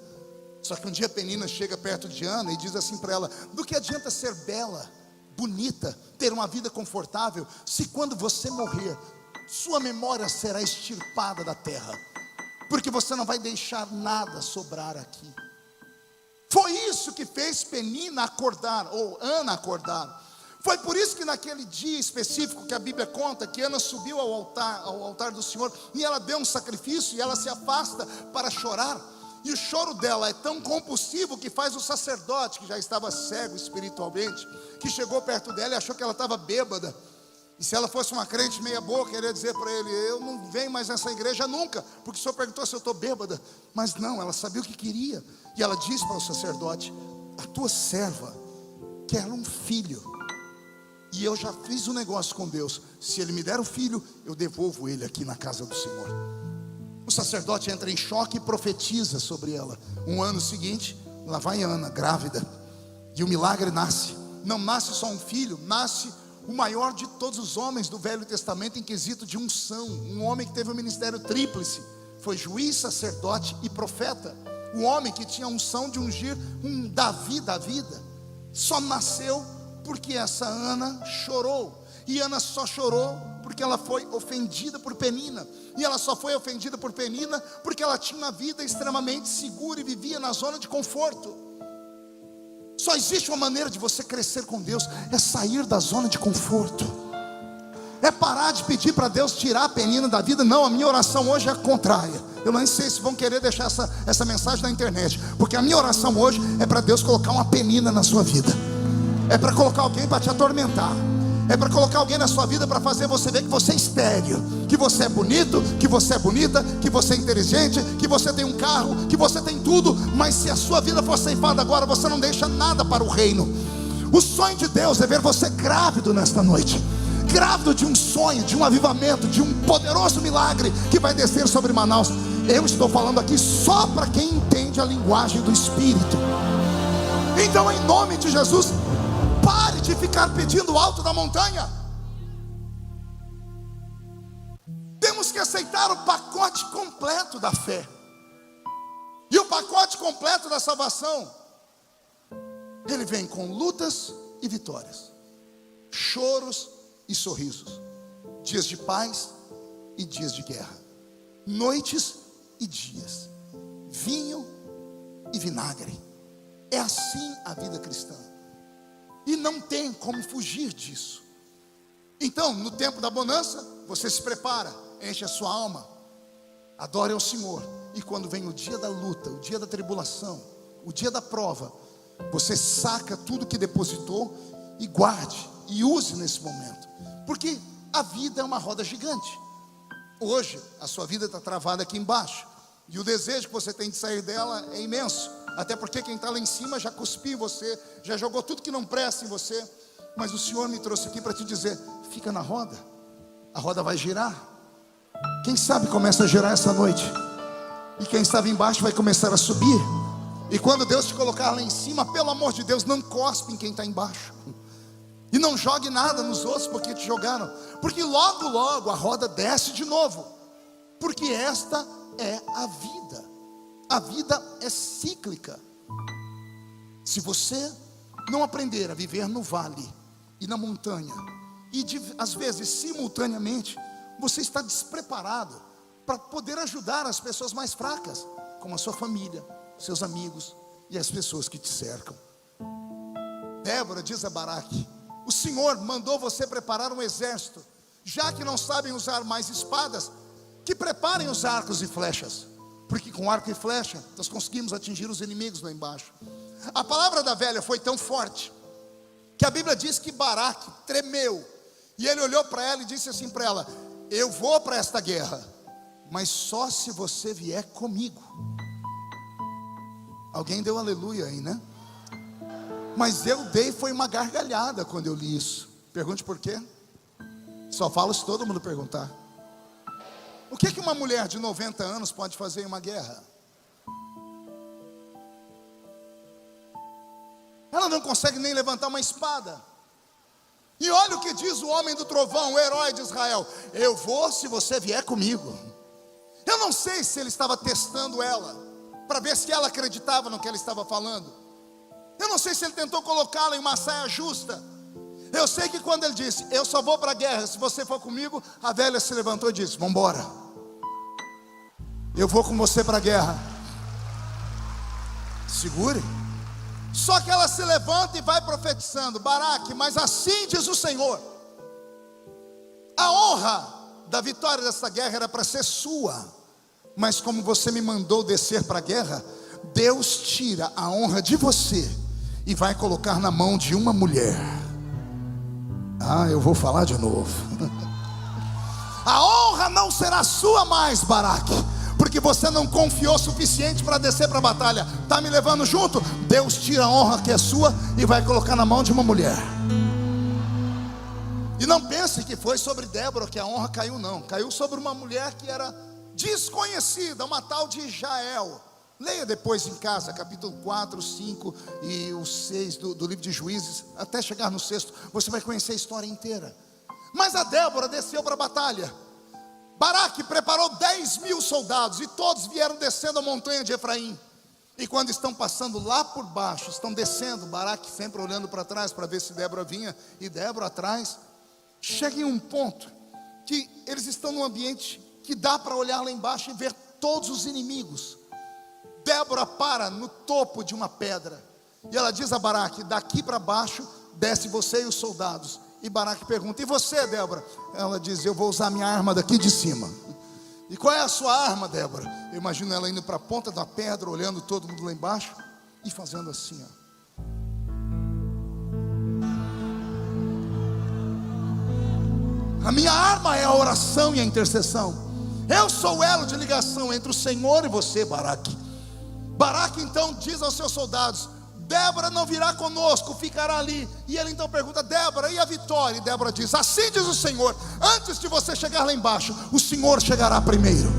Só que um dia Penina chega perto de Ana e diz assim para ela: do que adianta ser bela, bonita, ter uma vida confortável, se quando você morrer, sua memória será extirpada da terra, porque você não vai deixar nada sobrar aqui. Foi isso que fez Penina acordar, ou Ana acordar. Foi por isso que naquele dia específico que a Bíblia conta, que Ana subiu ao altar do Senhor, e ela deu um sacrifício, e ela se afasta para chorar. E o choro dela é tão compulsivo que faz o sacerdote, que já estava cego espiritualmente, que chegou perto dela e achou que ela estava bêbada. E se ela fosse uma crente meia boca, ele ia dizer para ele: eu não venho mais nessa igreja nunca, porque o senhor perguntou se eu estou bêbada. Mas não, ela sabia o que queria. E ela disse para o sacerdote: a tua serva quer um filho, e eu já fiz um negócio com Deus. Se ele me der o filho, eu devolvo ele aqui na casa do Senhor. O sacerdote entra em choque e profetiza sobre ela. Um ano seguinte, lá vai Ana, grávida, e o milagre nasce. Não nasce só um filho, nasce o maior de todos os homens do Velho Testamento em quesito de unção. Um homem que teve um ministério tríplice, foi juiz, sacerdote e profeta. Um homem que tinha a unção de ungir um Davi da vida. Só nasceu porque essa Ana chorou. E Ana só chorou porque ela foi ofendida por Penina. E ela só foi ofendida por Penina porque ela tinha uma vida extremamente segura e vivia na zona de conforto. Só existe uma maneira de você crescer com Deus: é sair da zona de conforto, é parar de pedir para Deus tirar a Penina da vida. Não, a minha oração hoje é contrária. Eu não sei se vão querer deixar essa mensagem na internet, porque a minha oração hoje é para Deus colocar uma Penina na sua vida. É para colocar alguém para te atormentar. É para colocar alguém na sua vida para fazer você ver que você é estéril, que você é bonito, que você é bonita, que você é inteligente, que você tem um carro, que você tem tudo. Mas se a sua vida for ceifada agora, você não deixa nada para o reino. O sonho de Deus é ver você grávido nesta noite, grávido de um sonho, de um avivamento, de um poderoso milagre que vai descer sobre Manaus. Eu estou falando aqui só para quem entende a linguagem do Espírito. Então, em nome de Jesus, pare de ficar pedindo alto da montanha. Temos que aceitar o pacote completo da fé. E o pacote completo da salvação, ele vem com lutas e vitórias, choros e sorrisos, dias de paz e dias de guerra, noites e dias, vinho e vinagre. É assim a vida cristã. E não tem como fugir disso. Então, no tempo da bonança, você se prepara, enche a sua alma, adore ao Senhor. E quando vem o dia da luta, o dia da tribulação, o dia da prova, você saca tudo que depositou e guarde e use nesse momento. Porque a vida é uma roda gigante. Hoje, a sua vida está travada aqui embaixo, e o desejo que você tem de sair dela é imenso. Até porque quem está lá em cima já cuspiu em você, já jogou tudo que não presta em você. Mas o Senhor me trouxe aqui para te dizer: fica na roda, a roda vai girar. Quem sabe começa a girar essa noite, e quem estava embaixo vai começar a subir. E quando Deus te colocar lá em cima, pelo amor de Deus, não cospe em quem está embaixo, e não jogue nada nos outros porque te jogaram, porque logo logo a roda desce de novo. Porque esta é a vida. A vida é cíclica. Se você não aprender a viver no vale e na montanha, e às vezes simultaneamente, você está despreparado para poder ajudar as pessoas mais fracas, como a sua família, seus amigos e as pessoas que te cercam. Débora diz a Baraque: o Senhor mandou você preparar um exército. Já que não sabem usar mais espadas, que preparem os arcos e flechas, porque com arco e flecha nós conseguimos atingir os inimigos lá embaixo. A palavra da velha foi tão forte que a Bíblia diz que Baraque tremeu, e ele olhou para ela e disse assim para ela: eu vou para esta guerra, mas só se você vier comigo. Alguém deu aleluia aí, né? Mas eu dei foi uma gargalhada quando eu li isso. Pergunte por quê? Só falo se todo mundo perguntar. O que que uma mulher de 90 anos pode fazer em uma guerra? Ela ela não consegue nem levantar uma espada. E olha o que diz o homem do trovão, o herói de Israel: eu vou se você vier comigo. Eu não sei se ele estava testando ela, para ver se ela acreditava no que ele estava falando. Eu não sei se ele tentou colocá-la em uma saia justa. Eu sei que quando ele disse: eu só vou para a guerra se você for comigo, a velha se levantou e disse: vamos embora, eu vou com você para a guerra. Segure. Só que ela se levanta e vai profetizando: Baraque, mas assim diz o Senhor, a honra da vitória dessa guerra era para ser sua, mas como você me mandou descer para a guerra, Deus tira a honra de você e vai colocar na mão de uma mulher. Eu vou falar de novo. A honra não será sua mais, Baraque, porque você não confiou o suficiente para descer para a batalha. Está me levando junto? Deus tira a honra que é sua e vai colocar na mão de uma mulher. E não pense que foi sobre Débora que a honra caiu, não. Caiu sobre uma mulher que era desconhecida, uma tal de Jael. Leia depois em casa, capítulo 4, 5 e o 6 do livro de Juízes, até chegar no 6, você vai conhecer a história inteira. Mas a Débora desceu para a batalha. Baraque preparou 10.000 soldados, e todos vieram descendo a montanha de Efraim. E quando estão passando lá por baixo, estão descendo, Baraque sempre olhando para trás para ver se Débora vinha, e Débora atrás. Chega em um ponto que eles estão num ambiente que dá para olhar lá embaixo e ver todos os inimigos. Débora para no topo de uma pedra e ela diz a Baraque: daqui para baixo desce você e os soldados. E Baraque pergunta: e você, Débora? Ela diz: eu vou usar minha arma daqui de cima. E qual é a sua arma, Débora? Eu imagino ela indo para a ponta da pedra, olhando todo mundo lá embaixo e fazendo assim, a minha arma é a oração e a intercessão. Eu sou o elo de ligação entre o Senhor e você, Baraque. Baraque então diz aos seus soldados: Débora não virá conosco, ficará ali. E ele então pergunta: Débora, e a vitória? E Débora diz: assim diz o Senhor, antes de você chegar lá embaixo, o Senhor chegará primeiro.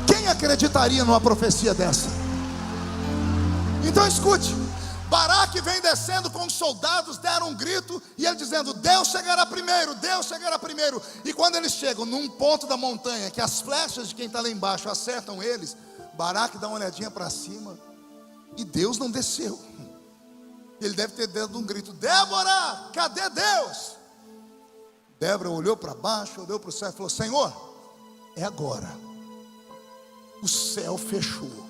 Quem acreditaria numa profecia dessa? Então escute. Baraque vem descendo com os soldados, deram um grito, e ele dizendo: Deus chegará primeiro, Deus chegará primeiro. E quando eles chegam num ponto da montanha que as flechas de quem está lá embaixo acertam eles, Baraque dá uma olhadinha para cima e Deus não desceu. Ele deve ter dado um grito: Débora, cadê Deus? Débora olhou para baixo, olhou para o céu e falou: Senhor, é agora. O céu fechou.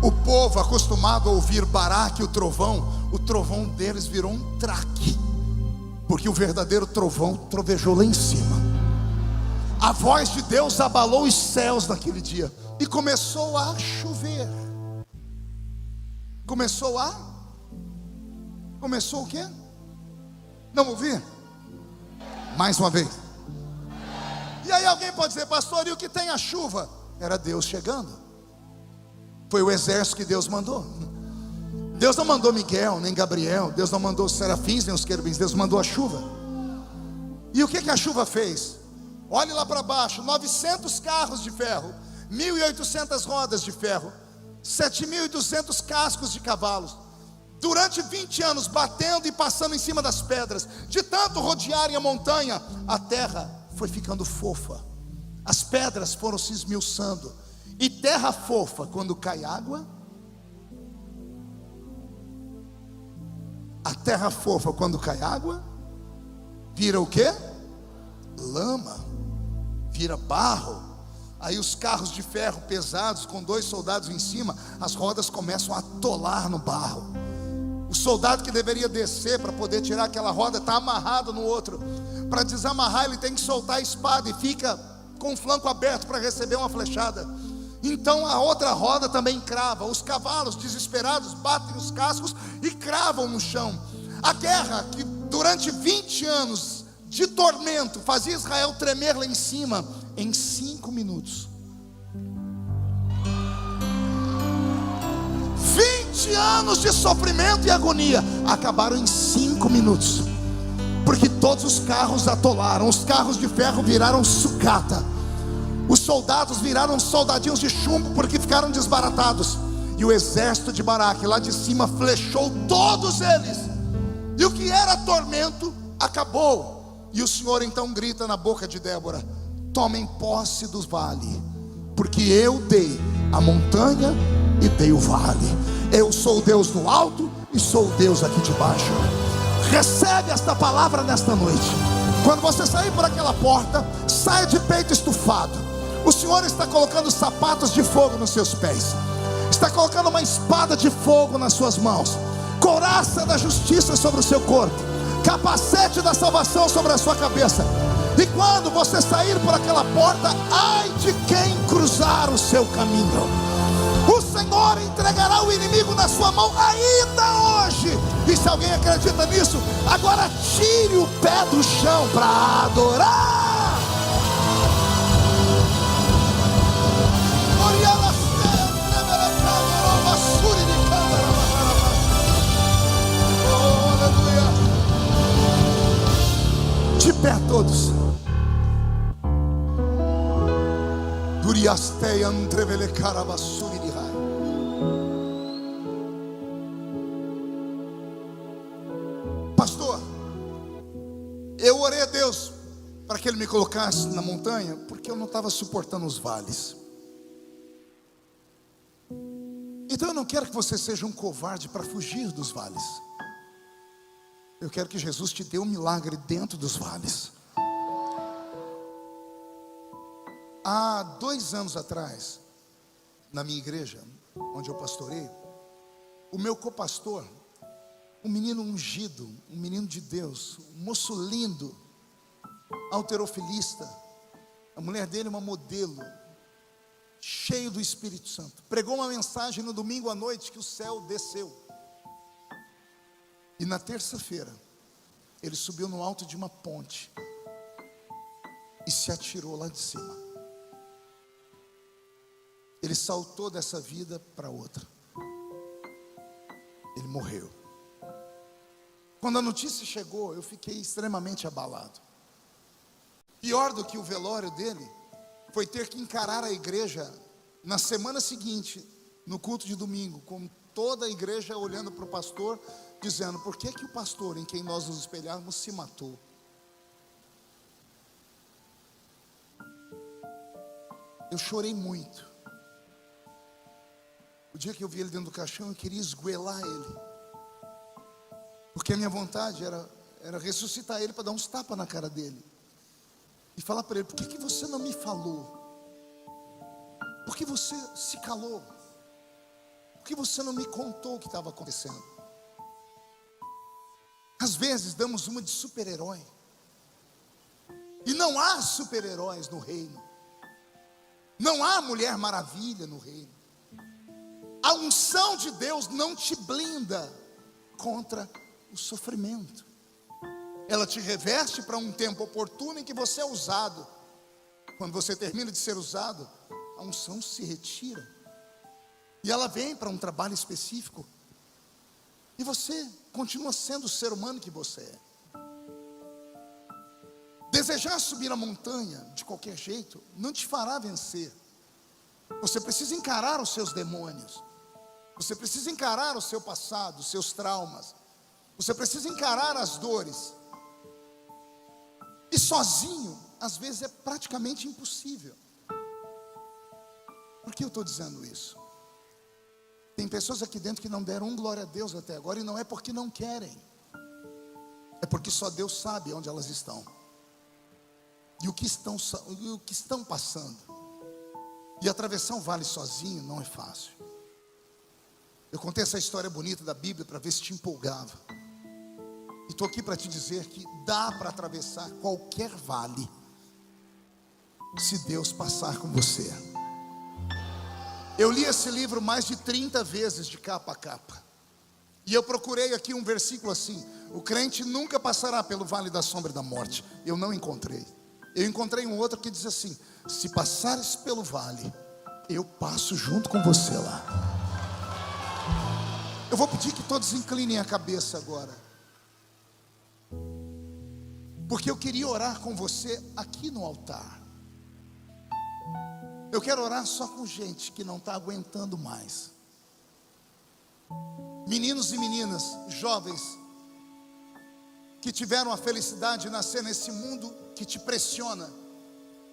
O povo acostumado a ouvir Baraque, o trovão deles virou um traque, porque o verdadeiro trovão trovejou lá em cima. A voz de Deus abalou os céus naquele dia e começou a chover. Começou o quê? Não ouvi? Mais uma vez. E aí alguém pode dizer: pastor, e o que tem a chuva? Era Deus chegando. Foi o exército que Deus mandou. Deus não mandou Miguel, nem Gabriel. Deus não mandou os serafins, nem os querubins. Deus mandou a chuva. E o que a chuva fez? Olhe lá para baixo: 900 carros de ferro, 1.800 rodas de ferro, 7.200 cascos de cavalos, durante 20 anos batendo e passando em cima das pedras. De tanto rodearem a montanha, a terra foi ficando fofa, as pedras foram se esmiuçando. E terra fofa, quando cai água, a terra fofa, quando cai água, vira o quê? Lama, vira barro. Aí os carros de ferro pesados, com 2 soldados em cima, as rodas começam a atolar no barro. O soldado que deveria descer para poder tirar aquela roda está amarrado no outro. Para desamarrar, ele tem que soltar a espada e fica com o flanco aberto para receber uma flechada. Então a outra roda também crava. Os cavalos desesperados batem os cascos e cravam no chão. A guerra que durante 20 anos de tormento fazia Israel tremer lá em cima, em 5 minutos. 20 anos de sofrimento e agonia acabaram em 5 minutos, porque todos os carros atolaram, os carros de ferro viraram sucata. Os soldados viraram soldadinhos de chumbo porque ficaram desbaratados. E o exército de Baraque lá de cima flechou todos eles. E o que era tormento acabou. E o Senhor então grita na boca de Débora: tomem posse do vale, porque eu dei a montanha e dei o vale. Eu sou o Deus no alto e sou o Deus aqui de baixo. Recebe esta palavra nesta noite. Quando você sair por aquela porta, saia de peito estufado. O Senhor está colocando sapatos de fogo nos seus pés, está colocando uma espada de fogo nas suas mãos, couraça da justiça sobre o seu corpo, capacete da salvação sobre a sua cabeça. E quando você sair por aquela porta, ai de quem cruzar o seu caminho. O Senhor entregará o inimigo na sua mão ainda hoje. E se alguém acredita nisso, agora tire o pé do chão para adorar. Oh, aleluia. De pé todos. Duriasteia entrevele caravassuri de rai. Pastor, eu orei a Deus para que Ele me colocasse na montanha, porque eu não estava suportando os vales. Então eu não quero que você seja um covarde para fugir dos vales. Eu quero que Jesus te dê um milagre dentro dos vales. Há 2 anos atrás, na minha igreja, onde eu pastorei, o meu copastor, um menino ungido, um menino de Deus, um moço lindo, halterofilista, a mulher dele uma modelo, cheio do Espírito Santo, pregou uma mensagem no domingo à noite que o céu desceu. E na terça-feira, ele subiu no alto de uma ponte e se atirou lá de cima. Ele saltou dessa vida para outra. Ele morreu. Quando a notícia chegou, eu fiquei extremamente abalado. Pior do que o velório dele foi ter que encarar a igreja na semana seguinte, no culto de domingo, com toda a igreja olhando para o pastor, dizendo: por que o pastor em quem nós nos espelhávamos se matou? Eu chorei muito. O dia que eu vi ele dentro do caixão, eu queria esgoelar ele, porque a minha vontade era ressuscitar ele para dar uns tapas na cara dele e falar para ele: por que você não me falou? Por que você se calou? Por que você não me contou o que estava acontecendo? Às vezes damos uma de super-herói, e não há super-heróis no reino. Não há Mulher Maravilha no reino. A unção de Deus não te blinda contra o sofrimento. Ela te reveste para um tempo oportuno em que você é usado. Quando você termina de ser usado, a unção se retira e ela vem para um trabalho específico, e você continua sendo o ser humano que você é. Desejar subir a montanha de qualquer jeito não te fará vencer. Você precisa encarar os seus demônios. Você precisa encarar o seu passado, os seus traumas. Você precisa encarar as dores. E sozinho, às vezes é praticamente impossível. Por que eu estou dizendo isso? Tem pessoas aqui dentro que não deram glória a Deus até agora, e não é porque não querem. É porque só Deus sabe onde elas estão. E o que estão passando. E atravessar um vale sozinho não é fácil. Eu contei essa história bonita da Bíblia para ver se te empolgava. E estou aqui para te dizer que dá para atravessar qualquer vale, se Deus passar com você. Eu li esse livro mais de 30 vezes de capa a capa. E eu procurei aqui um versículo assim: o crente nunca passará pelo vale da sombra da morte. Eu não encontrei. Eu encontrei um outro que diz assim: se passares pelo vale, eu passo junto com você lá. Eu vou pedir que todos inclinem a cabeça agora, porque eu queria orar com você aqui no altar. Eu quero orar só com gente que não está aguentando mais. Meninos e meninas, jovens, que tiveram a felicidade de nascer nesse mundo que te pressiona.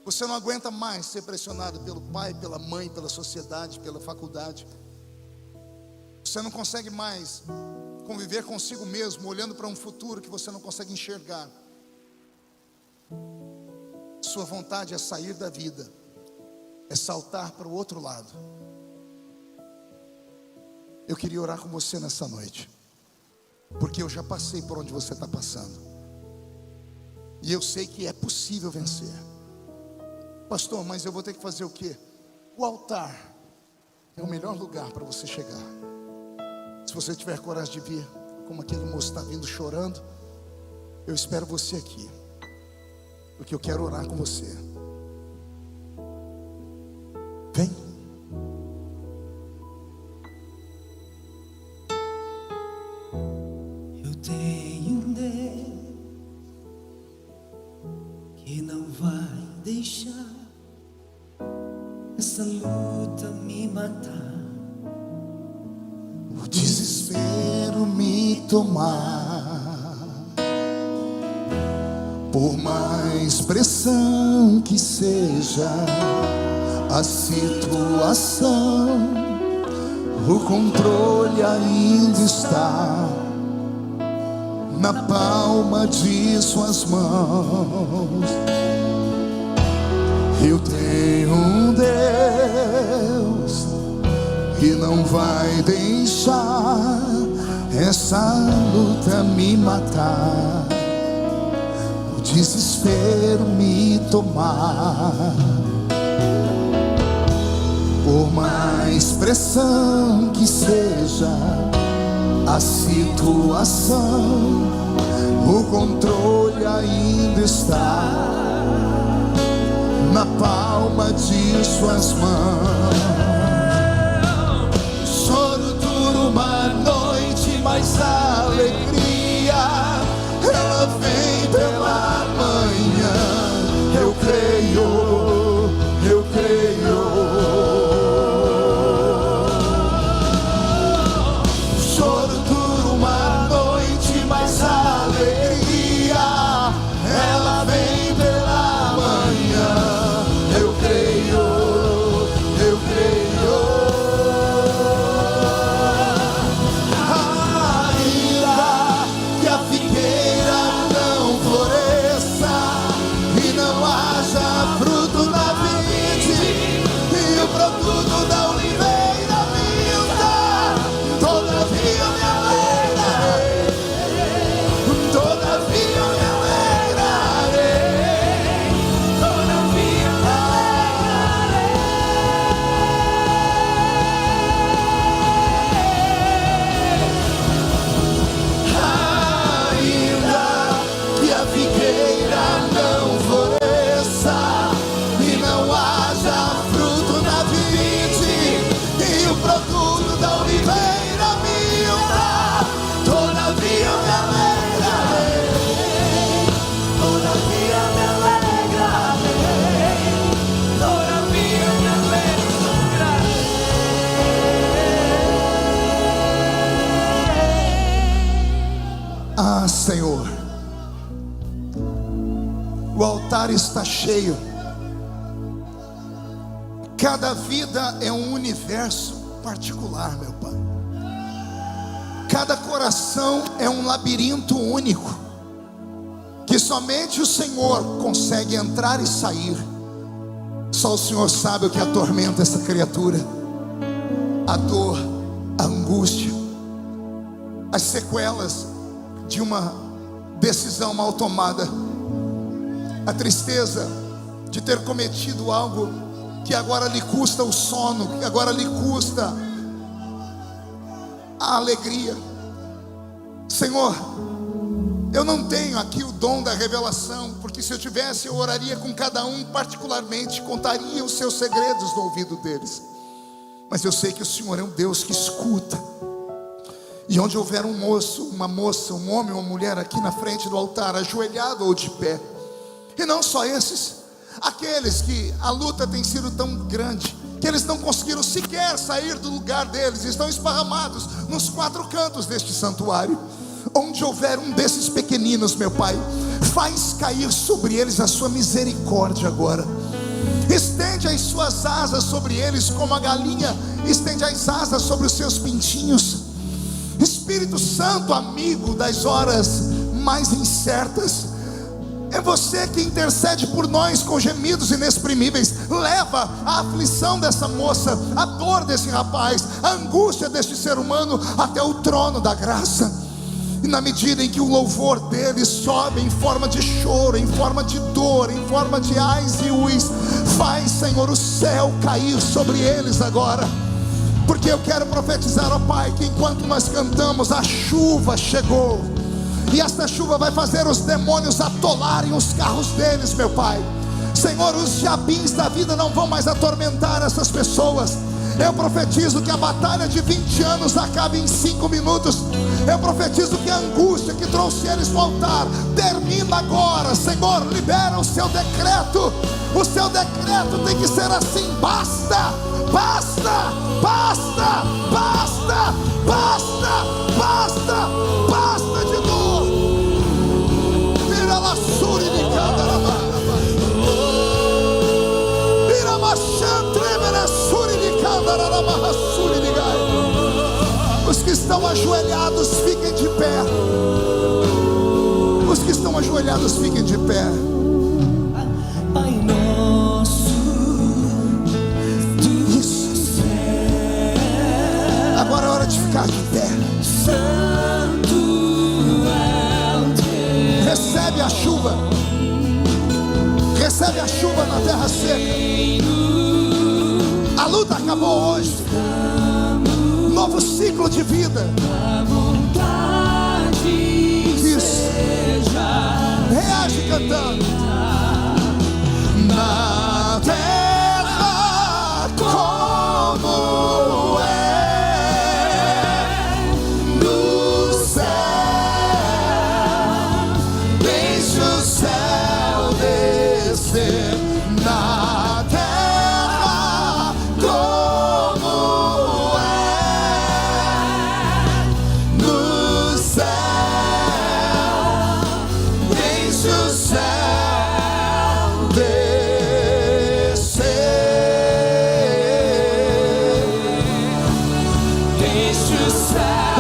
Você não aguenta mais ser pressionado pelo pai, pela mãe, pela sociedade, pela faculdade. Você não consegue mais conviver consigo mesmo, olhando para um futuro que você não consegue enxergar. Sua vontade é sair da vida, é saltar para o outro lado. Eu queria orar com você nessa noite, porque eu já passei por onde você está passando, e eu sei que é possível vencer. Pastor, mas eu vou ter que fazer o quê? O altar é o melhor lugar para você chegar. Se você tiver coragem de vir, como aquele moço está vindo chorando, eu espero você aqui, porque eu quero orar com você. Vem. Eu tenho um Deus que não vai deixar essa luta me matar, O desespero me tomar. Por mais pressão que seja a situação, o controle ainda está na palma de suas mãos. Eu tenho um Deus que não vai deixar essa luta me matar, o desespero me tomar. Por mais pressão que seja a situação, o controle ainda está na palma de suas mãos. Choro dura uma noite, mas a alegria ela vem pela manhã. Eu creio, eu creio. Choro dura uma noite, mas a alegria ela vem pela manhã. Eu creio, eu creio. Ainda que a figueira não floresça e não haja fruto na vide, e o produto da oliveira minta, todavia me alegrarei, todavia me alegrarei, todavia me ainda que a figueira não floresça e não haja fruto na vide, e o produto da oliveira minta, todavia me alegrarei, todavia me alegrarei, todavia me alegrarei. Ah, Senhor, o altar está cheio. Cada vida é um universo particular, meu Pai. Cada coração é um labirinto único, que somente o Senhor consegue entrar e sair. Só o Senhor sabe o que atormenta essa criatura: a dor, a angústia, as sequelas de uma decisão mal tomada, a tristeza de ter cometido algo que agora lhe custa o sono, que agora lhe custa a alegria. Senhor, eu não tenho aqui o dom da revelação, porque se eu tivesse eu oraria com cada um particularmente, contaria os seus segredos no ouvido deles. Mas eu sei que o Senhor é um Deus que escuta. E onde houver um moço, uma moça, um homem ou uma mulher aqui na frente do altar, ajoelhado ou de pé, e não só esses, aqueles que a luta tem sido tão grande que eles não conseguiram sequer sair do lugar deles, estão esparramados nos 4 cantos deste santuário. Onde houver um desses pequeninos, meu Pai, faz cair sobre eles a sua misericórdia agora. Estende as suas asas sobre eles, como a galinha estende as asas sobre os seus pintinhos. Espírito Santo, amigo das horas mais incertas, é você que intercede por nós com gemidos inexprimíveis. Leva a aflição dessa moça, a dor desse rapaz, a angústia deste ser humano até o trono da graça. E na medida em que o louvor deles sobe em forma de choro, em forma de dor, em forma de ais e uis, faz, Senhor, o céu cair sobre eles agora. Porque eu quero profetizar, ó Pai, que enquanto nós cantamos, a chuva chegou. E esta chuva vai fazer os demônios atolarem os carros deles, meu Pai. Senhor, os diabinhos da vida não vão mais atormentar essas pessoas. Eu profetizo que a batalha de 20 anos acabe em 5 minutos. Eu profetizo que a angústia que trouxe eles no altar termina agora. Senhor, libera o seu decreto. O seu decreto tem que ser assim: basta, basta, basta, basta, basta, basta, basta de dor. Vira la suri de cada rabana. Vira machantre vira suri de cada rabana suri de gai. Os que estão ajoelhados, fiquem de pé. Os que estão ajoelhados, fiquem de pé. Pai nosso, Isso. Agora é hora de ficar de pé. Santo é o teu Recebe a chuva. Recebe a chuva na terra seca. A luta acabou hoje. Novo ciclo de vida. vontade. Isso. Reage cantando. Na terra como é no céu, deixa o céu descer. Na terra como é no céu, deixa o céu descer.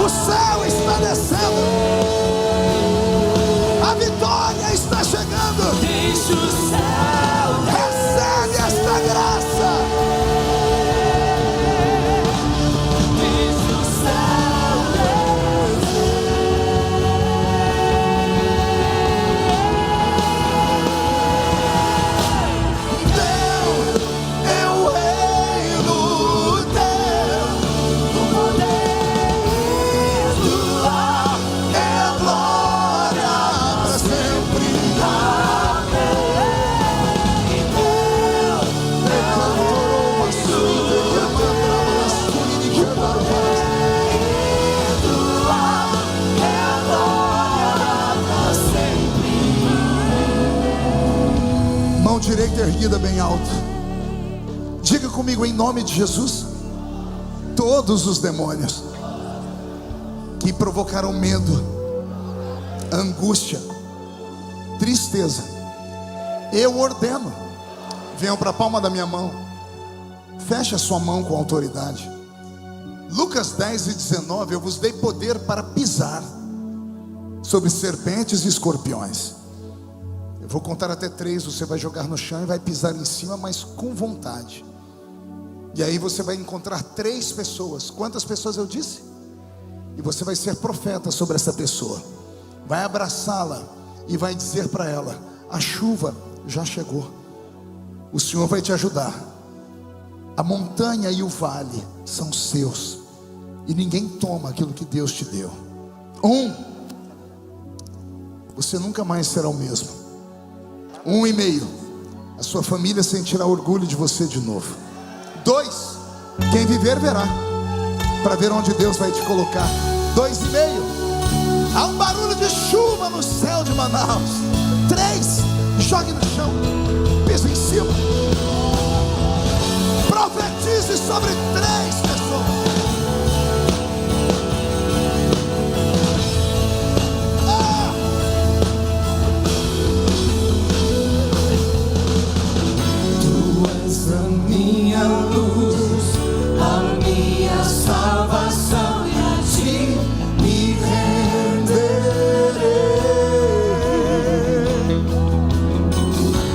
O céu está descendo. A vitória está chegando. Deixa o céu, Recebe esta graça. deixa o céu Teu é o reino teu, o poder e tua é a glória para sempre. Mão direita erguida bem alta. Diga comigo em nome de Jesus: todos os demônios que provocaram medo, angústia, tristeza, eu ordeno, venham para a palma da minha mão. Feche a sua mão com autoridade. Lucas 10:19: eu vos dei poder para pisar sobre serpentes e escorpiões. Eu vou contar até 3, você vai jogar no chão e vai pisar em cima, mas com vontade. E aí você vai encontrar 3 pessoas. Quantas pessoas eu disse? E você vai ser profeta sobre essa pessoa. Vai abraçá-la e vai dizer para ela: a chuva já chegou. O Senhor vai te ajudar. A montanha e o vale são seus, e ninguém toma aquilo que Deus te deu. 1, você nunca mais será o mesmo. 1,5, a sua família sentirá orgulho de você de novo. 2, quem viver verá, para ver onde Deus vai te colocar. 2,5, há um barulho de chuva no céu de Manaus. 3, jogue no chão, mãozinhas em cima. Profetize sobre 3 pessoas. Minha luz, a minha salvação, e a ti me renderei.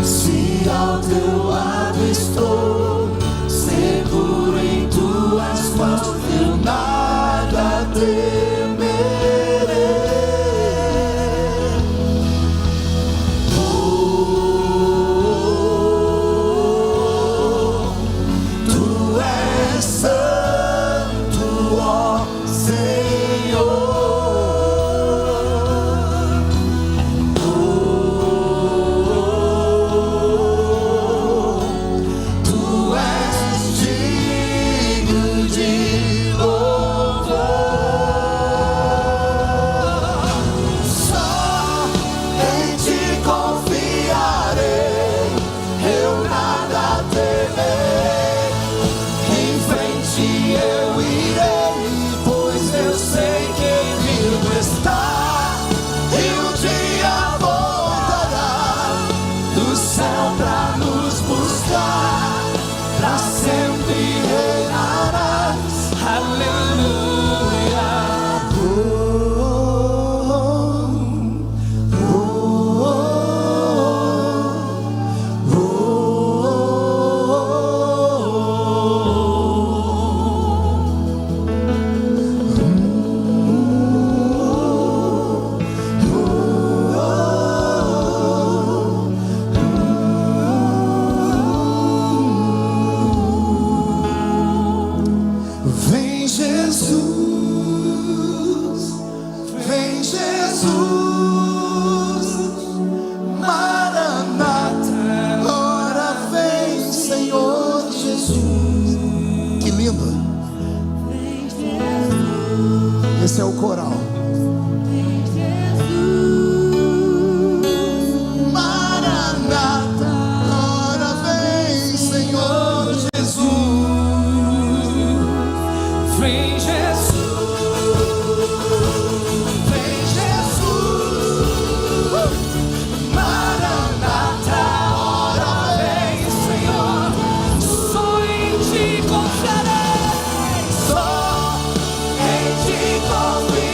Se ao teu lado estou, seguro em tuas mãos, eu nada temerei. Esse é o coral. Maranata, ora vem, Senhor Jesus. Vem Jesus, vem Jesus. Maranata, ora vem, Senhor. Só em ti confiarei, só em ti confiarei.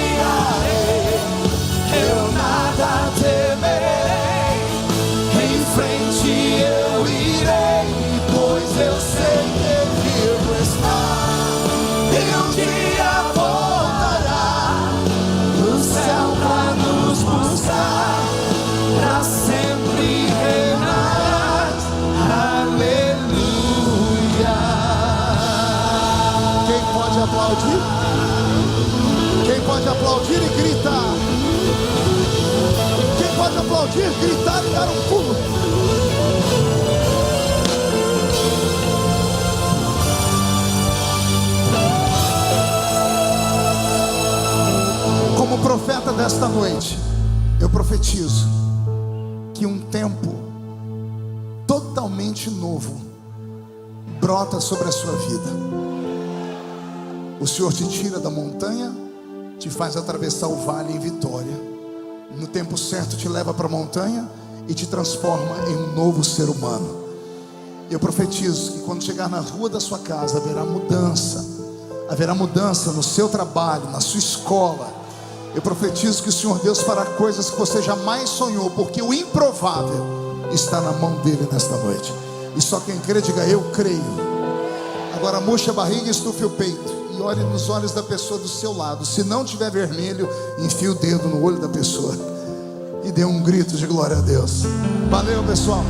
Eu nada temerei, em frente eu irei, pois eu sei que vivo está. E um dia voltará do céu pra nos buscar, pra sempre reinarás. Aleluia. Quem pode aplaudir? Quem pode aplaudir e gritar? Quem pode aplaudir, gritar e dar um pulo? Como profeta desta noite, eu profetizo que um tempo totalmente novo brota sobre a sua vida. O Senhor te tira da montanha, te faz atravessar o vale em vitória. No tempo certo te leva para a montanha e te transforma em um novo ser humano. Eu profetizo que quando chegar na rua da sua casa haverá mudança. Haverá mudança no seu trabalho, na sua escola. Eu profetizo que o Senhor Deus fará coisas que você jamais sonhou, porque o improvável está na mão dele nesta noite. E só quem crê diga: eu creio. Agora murcha a barriga e estufe o peito e olhe nos olhos da pessoa do seu lado. Se não tiver vermelho, enfie o dedo no olho da pessoa e dê um grito de glória a Deus. Valeu, pessoal.